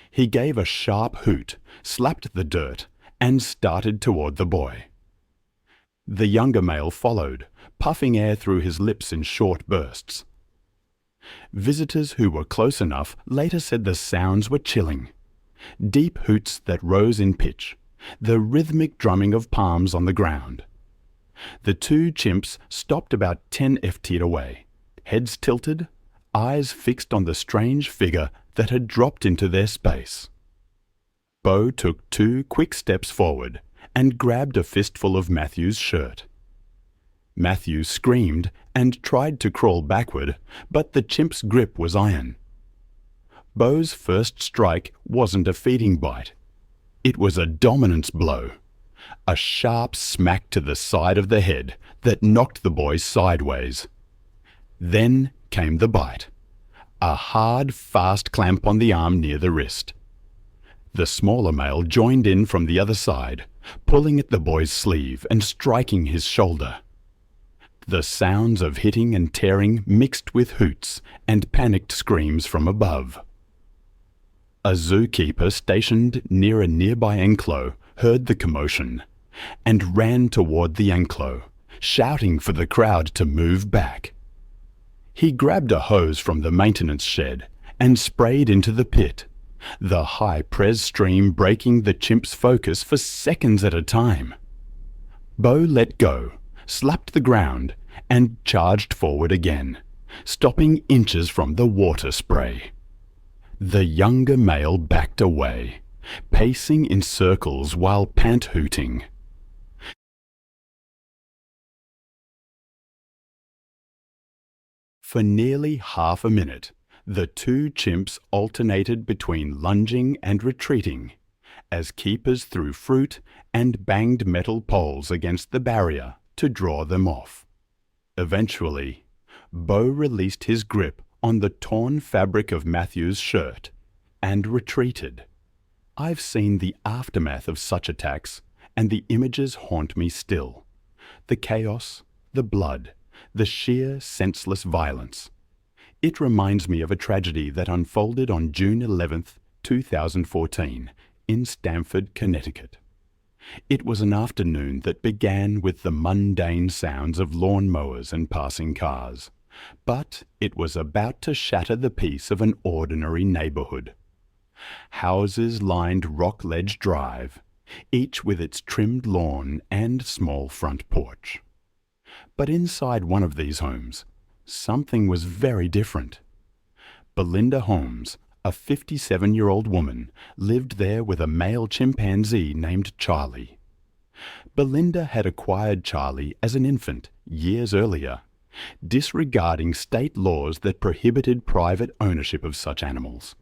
He gave a sharp hoot, slapped the dirt, and started toward the boy. The younger male followed, puffing air through his lips in short bursts. Visitors who were close enough later said the sounds were chilling. Deep hoots that rose in pitch, the rhythmic drumming of palms on the ground. The 2 chimps stopped about 10 ft away, heads tilted, eyes fixed on the strange figure that had dropped into their space. Bo took 2 quick steps forward and grabbed a fistful of Matthew's shirt. Matthew screamed and tried to crawl backward, but the chimp's grip was iron. Bo's first strike wasn't a feeding bite. It was a dominance blow, a sharp smack to the side of the head that knocked the boy sideways. Then came the bite, a hard, fast clamp on the arm near the wrist. The smaller male joined in from the other side, pulling at the boy's sleeve and striking his shoulder. The sounds of hitting and tearing mixed with hoots and panicked screams from above. A zookeeper stationed near a nearby enclosure heard the commotion and ran toward the enclosure, shouting for the crowd to move back. He grabbed a hose from the maintenance shed and sprayed into the pit, the high-press stream breaking the chimp's focus for seconds at a time. Bo let go, slapped the ground, and charged forward again, stopping inches from the water spray. The younger male backed away, pacing in circles while pant-hooting. For nearly half a minute, the 2 chimps alternated between lunging and retreating, as keepers threw fruit and banged metal poles against the barrier to draw them off. Eventually, Bo released his grip on the torn fabric of Matthew's shirt and retreated. I've seen the aftermath of such attacks, and the images haunt me still. The chaos, the blood, the sheer senseless violence. It reminds me of a tragedy that unfolded on June 11th, 2014, in Stamford, Connecticut. It was an afternoon that began with the mundane sounds of lawn mowers and passing cars, but it was about to shatter the peace of an ordinary neighborhood. Houses lined Rockledge Drive, each with its trimmed lawn and small front porch. But inside one of these homes, something was very different. Belinda Holmes, a 57-year-old woman, lived there with a male chimpanzee named Charlie. Belinda had acquired Charlie as an infant years earlier, disregarding state laws that prohibited private ownership of such animals.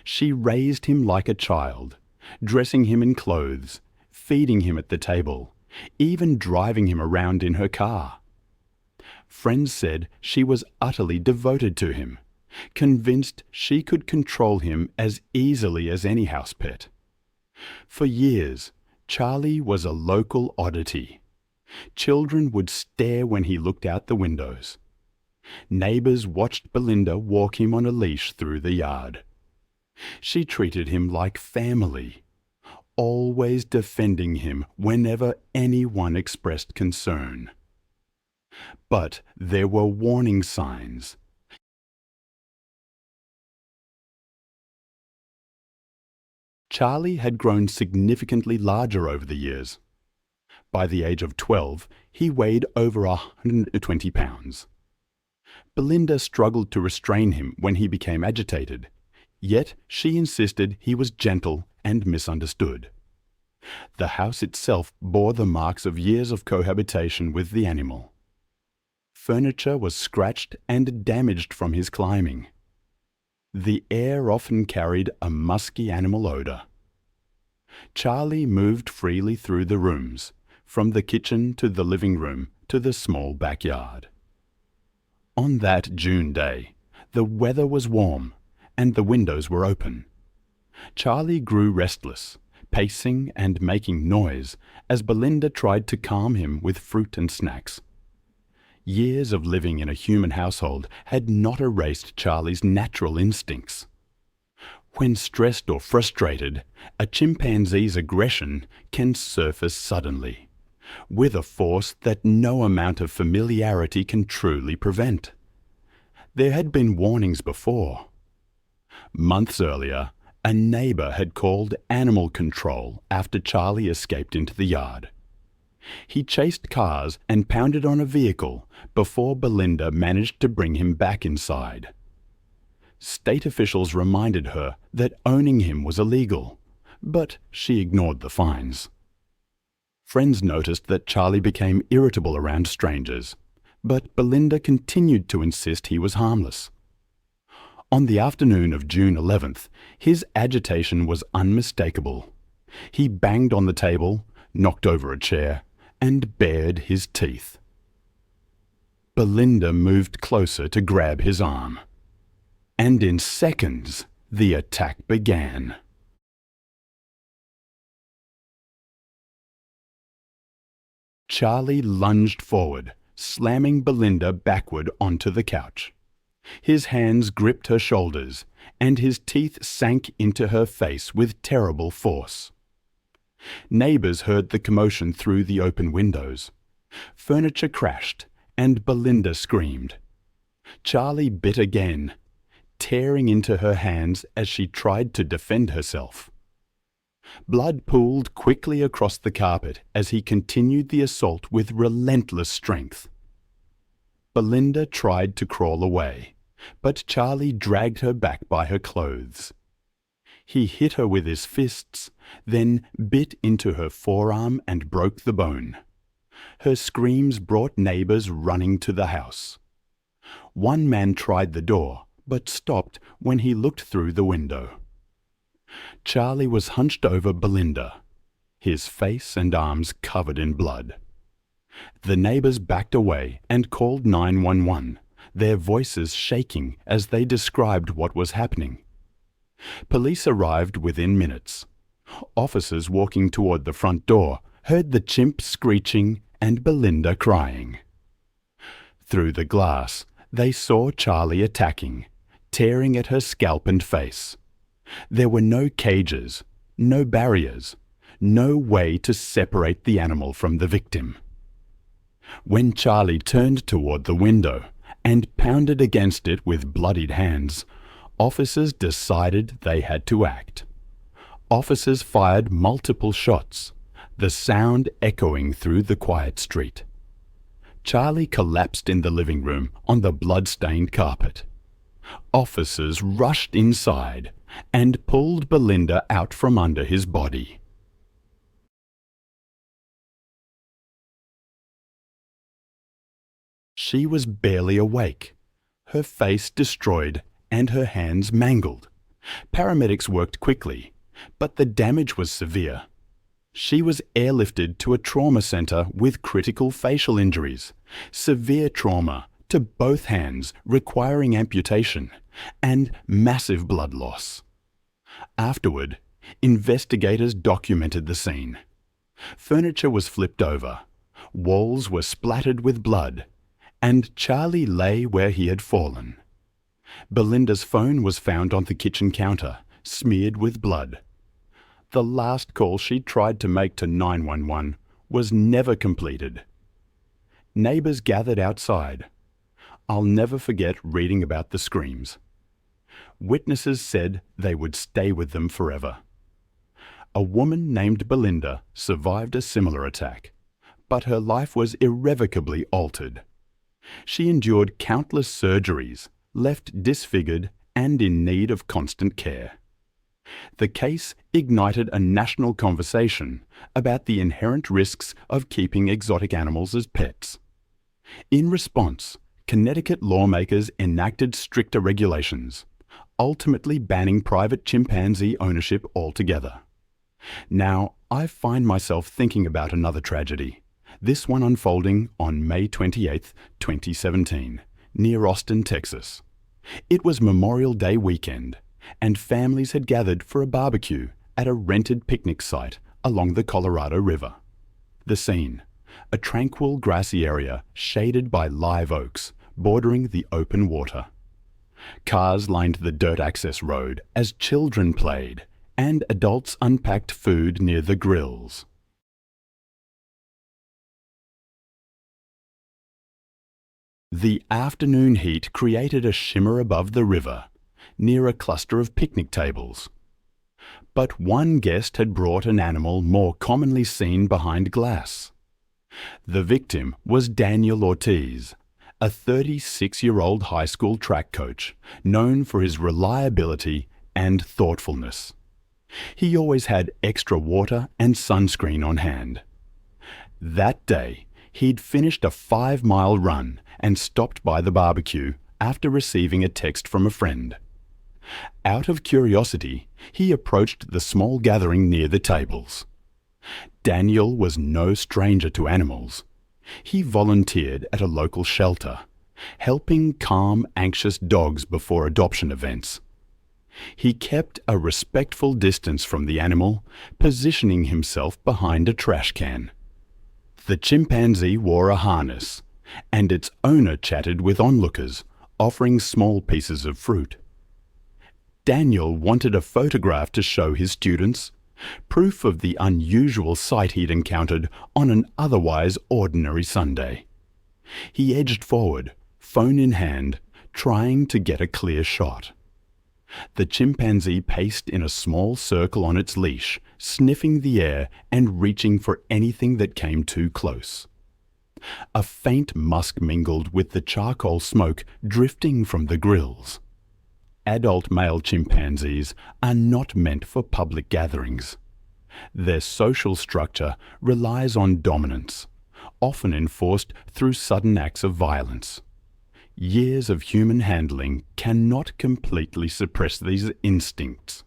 She raised him like a child, dressing him in clothes, feeding him at the table, even driving him around in her car. Friends said she was utterly devoted to him, convinced she could control him as easily as any house pet. For years, Charlie was a local oddity. Children would stare when he looked out the windows. Neighbors watched Belinda walk him on a leash through the yard. She treated him like family, always defending him whenever anyone expressed concern. But there were warning signs. Charlie had grown significantly larger over the years. By the age of 12, he weighed over 120 pounds. Belinda struggled to restrain him when he became agitated, yet she insisted he was gentle and misunderstood. The house itself bore the marks of years of cohabitation with the animal. Furniture was scratched and damaged from his climbing. The air often carried a musky animal odor. Charlie moved freely through the rooms, from the kitchen to the living room to the small backyard. On that June day, the weather was warm and the windows were open. Charlie grew restless, pacing and making noise as Belinda tried to calm him with fruit and snacks. Years of living in a human household had not erased Charlie's natural instincts. When stressed or frustrated, a chimpanzee's aggression can surface suddenly, with a force that no amount of familiarity can truly prevent. There had been warnings before. Months earlier, a neighbor had called animal control after Charlie escaped into the yard. He chased cars and pounded on a vehicle before Belinda managed to bring him back inside. State officials reminded her that owning him was illegal, but she ignored the fines. Friends noticed that Charlie became irritable around strangers, but Belinda continued to insist he was harmless. On the afternoon of June 11th, his agitation was unmistakable. He banged on the table, knocked over a chair, and bared his teeth. Belinda moved closer to grab his arm. And in seconds, the attack began. Charlie lunged forward, slamming Belinda backward onto the couch. His hands gripped her shoulders, and his teeth sank into her face with terrible force. Neighbors heard the commotion through the open windows. Furniture crashed, and Belinda screamed. Charlie bit again, tearing into her hands as she tried to defend herself. Blood pooled quickly across the carpet as he continued the assault with relentless strength. Belinda tried to crawl away, but Charlie dragged her back by her clothes. He hit her with his fists, then bit into her forearm and broke the bone. Her screams brought neighbors running to the house. One man tried the door, but stopped when he looked through the window. Charlie was hunched over Belinda, his face and arms covered in blood. The neighbors backed away and called 911, their voices shaking as they described what was happening. Police arrived within minutes. Officers walking toward the front door heard the chimp screeching and Belinda crying. Through the glass, they saw Charlie attacking, tearing at her scalp and face. There were no cages, no barriers, no way to separate the animal from the victim. When Charlie turned toward the window and pounded against it with bloodied hands, officers decided they had to act. Officers fired multiple shots, the sound echoing through the quiet street. Charlie collapsed in the living room on the blood-stained carpet. Officers rushed inside and pulled Belinda out from under his body. She was barely awake, her face destroyed and her hands mangled. Paramedics worked quickly, but the damage was severe. She was airlifted to a trauma center with critical facial injuries, severe trauma to both hands requiring amputation, and massive blood loss. Afterward, investigators documented the scene. Furniture was flipped over, walls were splattered with blood, and Charlie lay where he had fallen. Belinda's phone was found on the kitchen counter, smeared with blood. The last call she tried to make to 911 was never completed. Neighbors gathered outside. I'll never forget reading about the screams. Witnesses said they would stay with them forever. A woman named Belinda survived a similar attack, but her life was irrevocably altered. She endured countless surgeries, left disfigured and in need of constant care. The case ignited a national conversation about the inherent risks of keeping exotic animals as pets. In response, Connecticut lawmakers enacted stricter regulations, ultimately banning private chimpanzee ownership altogether. Now, I find myself thinking about another tragedy, this one unfolding on May 28, 2017, near Austin, Texas. It was Memorial Day weekend, and families had gathered for a barbecue at a rented picnic site along the Colorado River. The scene: a tranquil grassy area shaded by live oaks bordering the open water. Cars lined the dirt access road as children played and adults unpacked food near the grills. The afternoon heat created a shimmer above the river, near a cluster of picnic tables. But one guest had brought an animal more commonly seen behind glass. The victim was Daniel Ortiz, a 36-year-old high school track coach, known for his reliability and thoughtfulness. He always had extra water and sunscreen on hand. That day, he'd finished a 5-mile run and stopped by the barbecue after receiving a text from a friend. Out of curiosity, he approached the small gathering near the tables. Daniel was no stranger to animals. He volunteered at a local shelter, helping calm anxious dogs before adoption events. He kept a respectful distance from the animal, positioning himself behind a trash can. The chimpanzee wore a harness, and its owner chatted with onlookers, offering small pieces of fruit. Daniel wanted a photograph to show his students, proof of the unusual sight he'd encountered on an otherwise ordinary Sunday. He edged forward, phone in hand, trying to get a clear shot. The chimpanzee paced in a small circle on its leash, sniffing the air and reaching for anything that came too close. A faint musk mingled with the charcoal smoke drifting from the grills. Adult male chimpanzees are not meant for public gatherings. Their social structure relies on dominance, often enforced through sudden acts of violence. Years of human handling cannot completely suppress these instincts.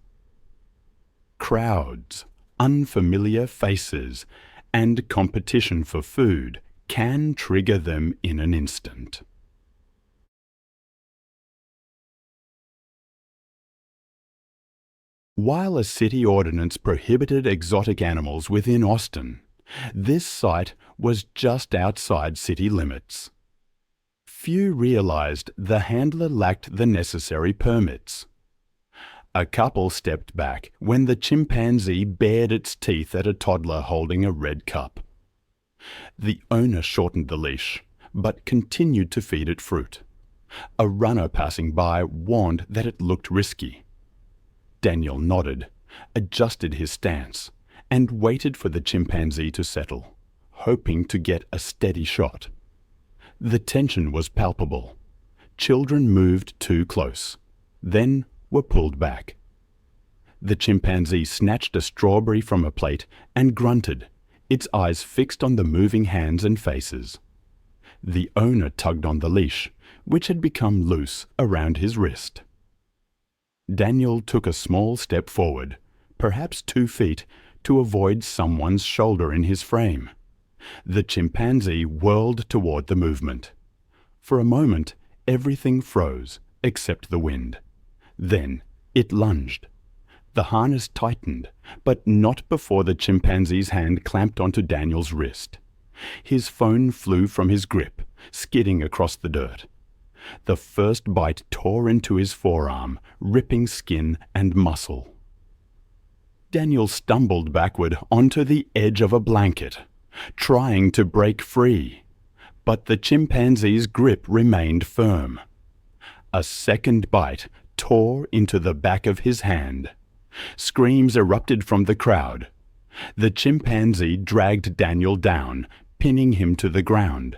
crowds, unfamiliar faces, and competition for food can trigger them in an instant. While a city ordinance prohibited exotic animals within Austin, this site was just outside city limits. Few realized the handler lacked the necessary permits. A couple stepped back when the chimpanzee bared its teeth at a toddler holding a red cup. The owner shortened the leash, but continued to feed it fruit. A runner passing by warned that it looked risky. Daniel nodded, adjusted his stance, and waited for the chimpanzee to settle, hoping to get a steady shot. The tension was palpable. Children moved too close, then were pulled back. The chimpanzee snatched a strawberry from a plate and grunted, its eyes fixed on the moving hands and faces. The owner tugged on the leash, which had become loose around his wrist. Daniel took a small step forward, perhaps 2 feet, to avoid someone's shoulder in his frame. The chimpanzee whirled toward the movement. For a moment, everything froze, except the wind. Then it lunged. The harness tightened, but not before the chimpanzee's hand clamped onto Daniel's wrist. His phone flew from his grip, skidding across the dirt. The first bite tore into his forearm, ripping skin and muscle. Daniel stumbled backward onto the edge of a blanket, trying to break free, but the chimpanzee's grip remained firm. A second bite tore into the back of his hand. Screams erupted from the crowd. The chimpanzee dragged Daniel down, pinning him to the ground.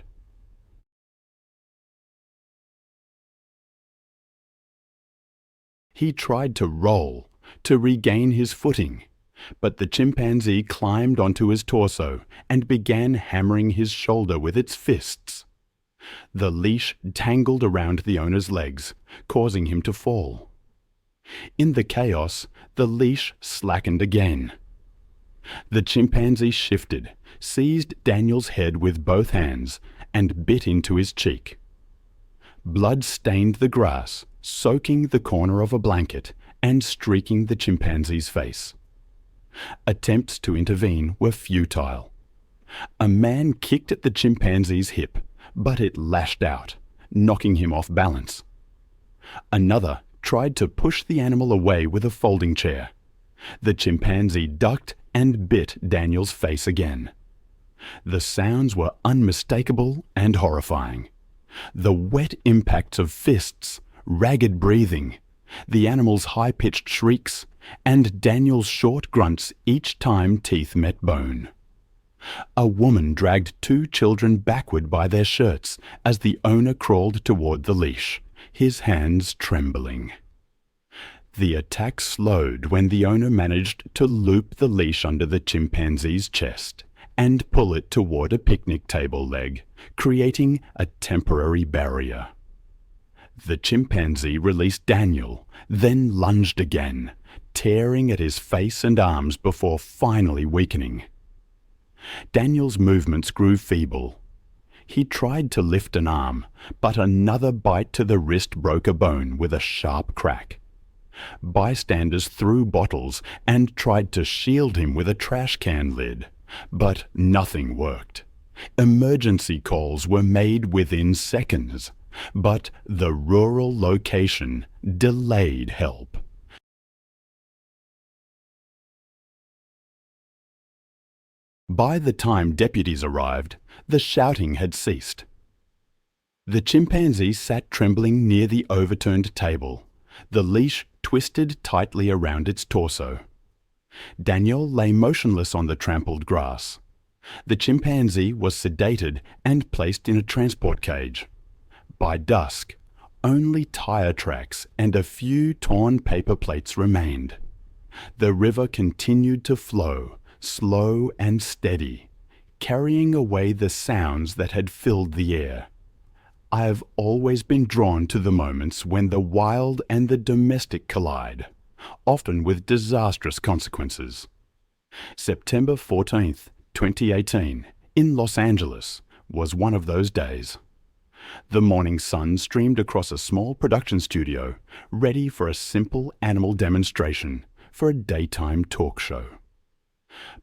He tried to roll, to regain his footing, but the chimpanzee climbed onto his torso and began hammering his shoulder with its fists. The leash tangled around the owner's legs, causing him to fall. In the chaos, the leash slackened again. The chimpanzee shifted, seized Daniel's head with both hands, and bit into his cheek. Blood stained the grass, soaking the corner of a blanket and streaking the chimpanzee's face. Attempts to intervene were futile. A man kicked at the chimpanzee's hip, but it lashed out, knocking him off balance. Another tried to push the animal away with a folding chair. The chimpanzee ducked and bit Daniel's face again. The sounds were unmistakable and horrifying. The wet impacts of fists, ragged breathing, the animal's high-pitched shrieks, and Daniel's short grunts each time teeth met bone. A woman dragged 2 children backward by their shirts as the owner crawled toward the leash, his hands trembling. The attack slowed when the owner managed to loop the leash under the chimpanzee's chest and pull it toward a picnic table leg, creating a temporary barrier. The chimpanzee released Daniel, then lunged again, tearing at his face and arms before finally weakening. Daniel's movements grew feeble. He tried to lift an arm, but another bite to the wrist broke a bone with a sharp crack. Bystanders threw bottles and tried to shield him with a trash can lid, but nothing worked. Emergency calls were made within seconds, but the rural location delayed help. By the time deputies arrived, the shouting had ceased. The chimpanzee sat trembling near the overturned table, the leash twisted tightly around its torso. Daniel lay motionless on the trampled grass. The chimpanzee was sedated and placed in a transport cage. By dusk, only tire tracks and a few torn paper plates remained. The river continued to flow, slow and steady, carrying away the sounds that had filled the air. I have always been drawn to the moments when the wild and the domestic collide, often with disastrous consequences. September 14th, 2018, in Los Angeles, was one of those days. The morning sun streamed across a small production studio, ready for a simple animal demonstration for a daytime talk show.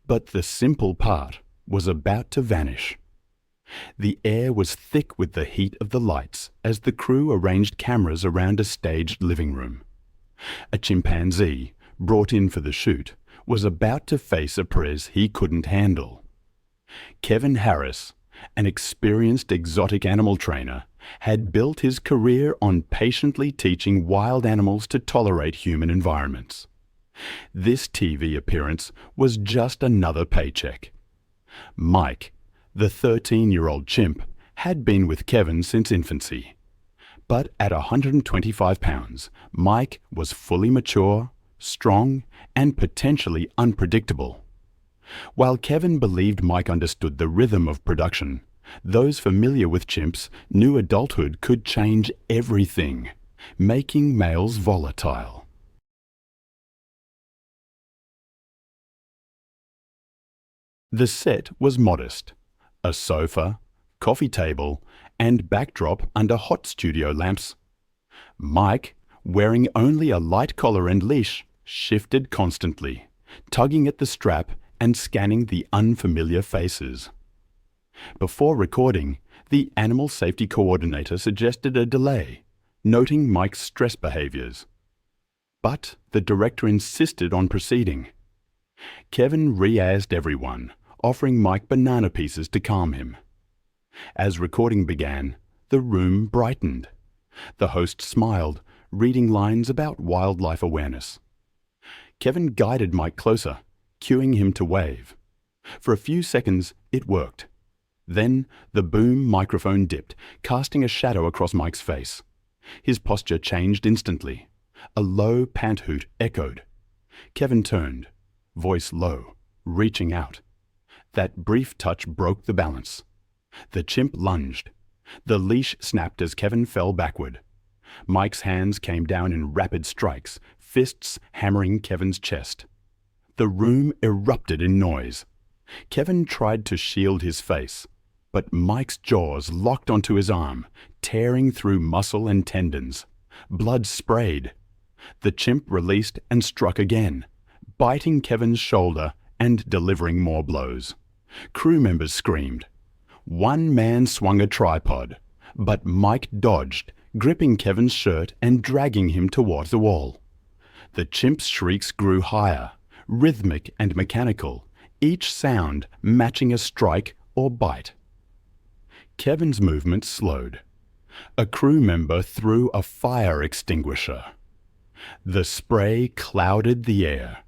But the simple part was about to vanish. The air was thick with the heat of the lights as the crew arranged cameras around a staged living room. A chimpanzee, brought in for the shoot, was about to face a prez he couldn't handle. Kevin Harris, an experienced exotic animal trainer, had built his career on patiently teaching wild animals to tolerate human environments. This TV appearance was just another paycheck. Mike, the 13-year-old chimp, had been with Kevin since infancy. But at 125 pounds, Mike was fully mature, strong, and potentially unpredictable. While Kevin believed Mike understood the rhythm of production, those familiar with chimps knew adulthood could change everything, making males volatile. The set was modest: a sofa, coffee table, and backdrop under hot studio lamps. Mike, wearing only a light collar and leash, shifted constantly, tugging at the strap and scanning the unfamiliar faces. Before recording, the animal safety coordinator suggested a delay, noting Mike's stress behaviors. But the director insisted on proceeding. Kevin re-asked everyone, offering Mike banana pieces to calm him. As recording began, the room brightened. The host smiled, reading lines about wildlife awareness. Kevin guided Mike closer, cueing him to wave. For a few seconds, it worked. Then the boom microphone dipped, casting a shadow across Mike's face. His posture changed instantly. A low pant hoot echoed. Kevin turned, voice low, reaching out. That brief touch broke the balance. The chimp lunged. The leash snapped as Kevin fell backward. Mike's hands came down in rapid strikes, fists hammering Kevin's chest. The room erupted in noise. Kevin tried to shield his face, but Mike's jaws locked onto his arm, tearing through muscle and tendons. Blood sprayed. The chimp released and struck again, biting Kevin's shoulder and delivering more blows. Crew members screamed. One man swung a tripod, but Mike dodged, gripping Kevin's shirt and dragging him towards the wall. The chimp's shrieks grew higher, rhythmic and mechanical, each sound matching a strike or bite. Kevin's movement slowed. A crew member threw a fire extinguisher. The spray clouded the air.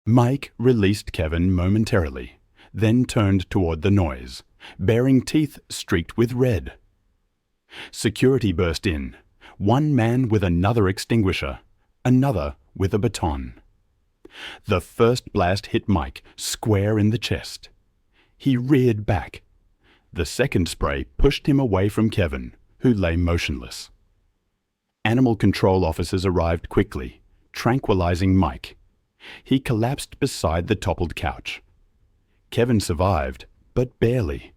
Mike released Kevin momentarily, then turned toward the noise, baring teeth streaked with red. Security burst in, one man with another extinguisher, another with a baton. The first blast hit Mike square in the chest. He reared back. The second spray pushed him away from Kevin, who lay motionless. Animal control officers arrived quickly, tranquilizing Mike. He collapsed beside the toppled couch. Kevin survived, but barely.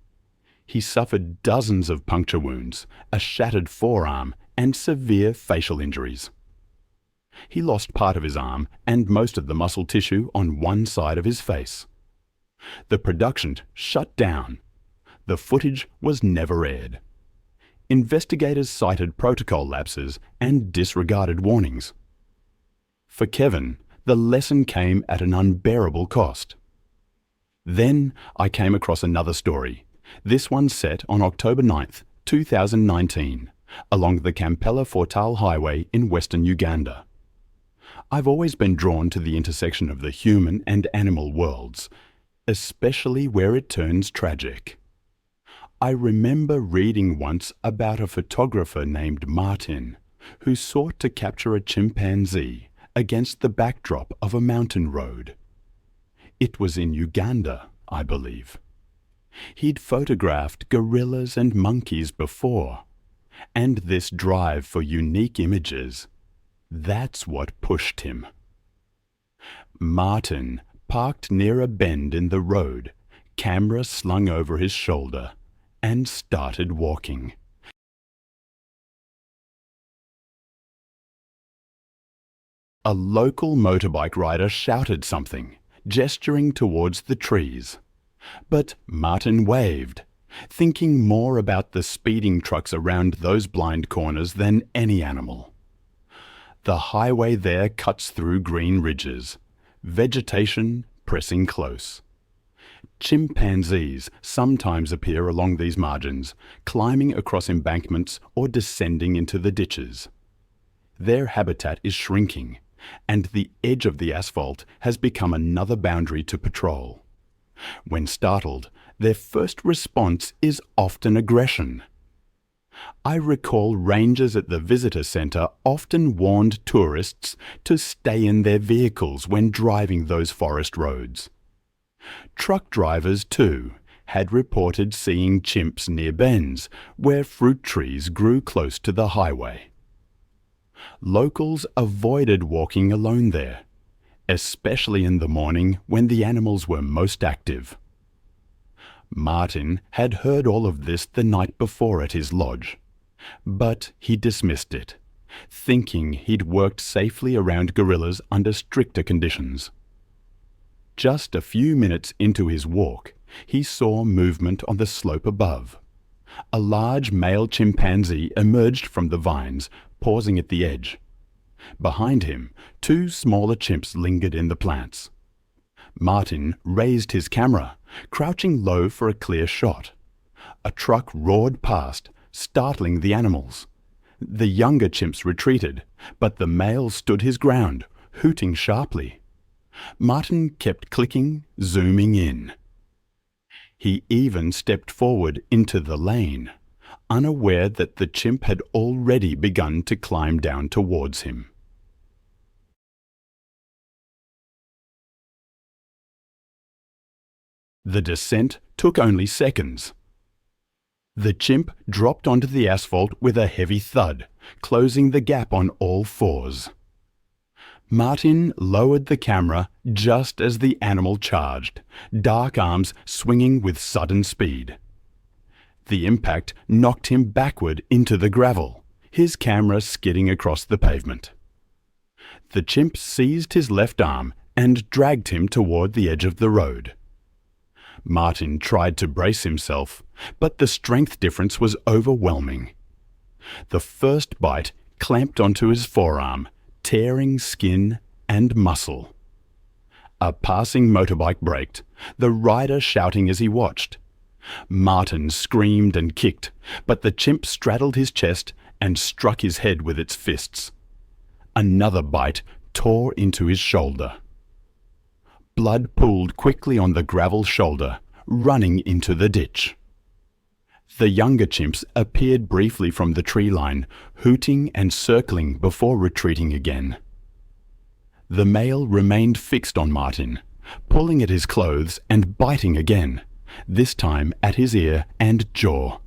He suffered dozens of puncture wounds, a shattered forearm, and severe facial injuries. He lost part of his arm and most of the muscle tissue on one side of his face. The production shut down. The footage was never aired. Investigators cited protocol lapses and disregarded warnings. For Kevin, the lesson came at an unbearable cost. Then I came across another story, this one set on October 9th, 2019, along the Kampala-Fortale Highway in western Uganda. I've always been drawn to the intersection of the human and animal worlds, especially where it turns tragic. I remember reading once about a photographer named Martin who sought to capture a chimpanzee against the backdrop of a mountain road. It was in Uganda, I believe. He'd photographed gorillas and monkeys before, And this drive for unique images, that's what pushed him. Martin parked near a bend in the road, camera slung over his shoulder, and started walking. A local motorbike rider shouted something, gesturing towards the trees. But Martin waved, thinking more about the speeding trucks around those blind corners than any animal. The highway there cuts through green ridges, vegetation pressing close. Chimpanzees sometimes appear along these margins, climbing across embankments or descending into the ditches. Their habitat is shrinking, and the edge of the asphalt has become another boundary to patrol. When startled, their first response is often aggression. I recall rangers at the visitor centre often warned tourists to stay in their vehicles when driving those forest roads. Truck drivers, too, had reported seeing chimps near bends where fruit trees grew close to the highway. Locals avoided walking alone there, especially in the morning when the animals were most active. Martin had heard all of this the night before at his lodge, but he dismissed it, thinking he'd worked safely around gorillas under stricter conditions. Just a few minutes into his walk, he saw movement on the slope above. A large male chimpanzee emerged from the vines, pausing at the edge. Behind him, two smaller chimps lingered in the plants. Martin raised his camera, crouching low for a clear shot. A truck roared past, startling the animals. The younger chimps retreated, but the male stood his ground, hooting sharply. Martin kept clicking, zooming in. He even stepped forward into the lane, unaware that the chimp had already begun to climb down towards him. The descent took only seconds. The chimp dropped onto the asphalt with a heavy thud, closing the gap on all fours. Martin lowered the camera just as the animal charged, dark arms swinging with sudden speed. The impact knocked him backward into the gravel, his camera skidding across the pavement. The chimp seized his left arm and dragged him toward the edge of the road. Martin tried to brace himself, but the strength difference was overwhelming. The first bite clamped onto his forearm, tearing skin and muscle. A passing motorbike braked, the rider shouting as he watched. Martin screamed and kicked, but the chimp straddled his chest and struck his head with its fists. Another bite tore into his shoulder. Blood pooled quickly on the gravel shoulder, running into the ditch. The younger chimps appeared briefly from the tree line, hooting and circling before retreating again. The male remained fixed on Martin, pulling at his clothes and biting again, this time at his ear and jaw.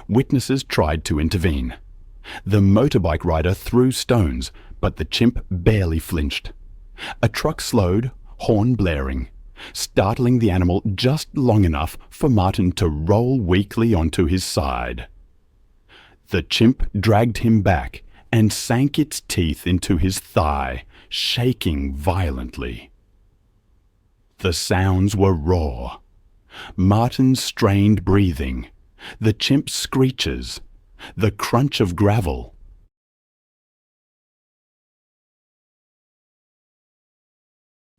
Witnesses tried to intervene. The motorbike rider threw stones, but the chimp barely flinched. A truck slowed, horn blaring, startling the animal just long enough for Martin to roll weakly onto his side. The chimp dragged him back and sank its teeth into his thigh, shaking violently. The sounds were raw. Martin's strained breathing, the chimp's screeches, the crunch of gravel.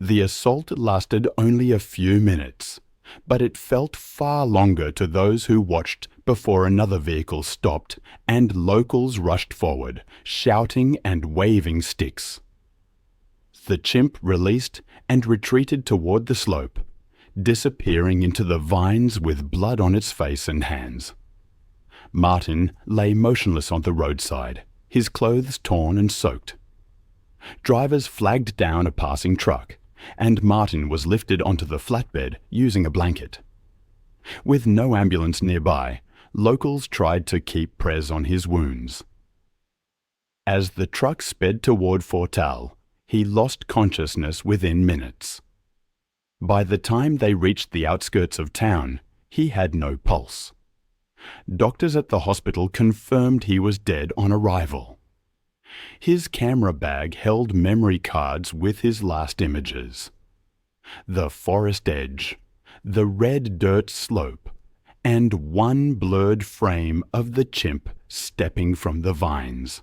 The assault lasted only a few minutes, but it felt far longer to those who watched before another vehicle stopped and locals rushed forward, shouting and waving sticks. The chimp released and retreated toward the slope, disappearing into the vines with blood on its face and hands. Martin lay motionless on the roadside, his clothes torn and soaked. Drivers flagged down a passing truck, and Martin was lifted onto the flatbed using a blanket. With no ambulance nearby, Locals tried to keep Prez on his wounds. As the truck sped toward Fateful, he lost consciousness within minutes. By the time they reached the outskirts of town, he had no pulse. Doctors at the hospital confirmed he was dead on arrival. His camera bag held memory cards with his last images. The forest edge, the red dirt slope, and one blurred frame of the chimp stepping from the vines.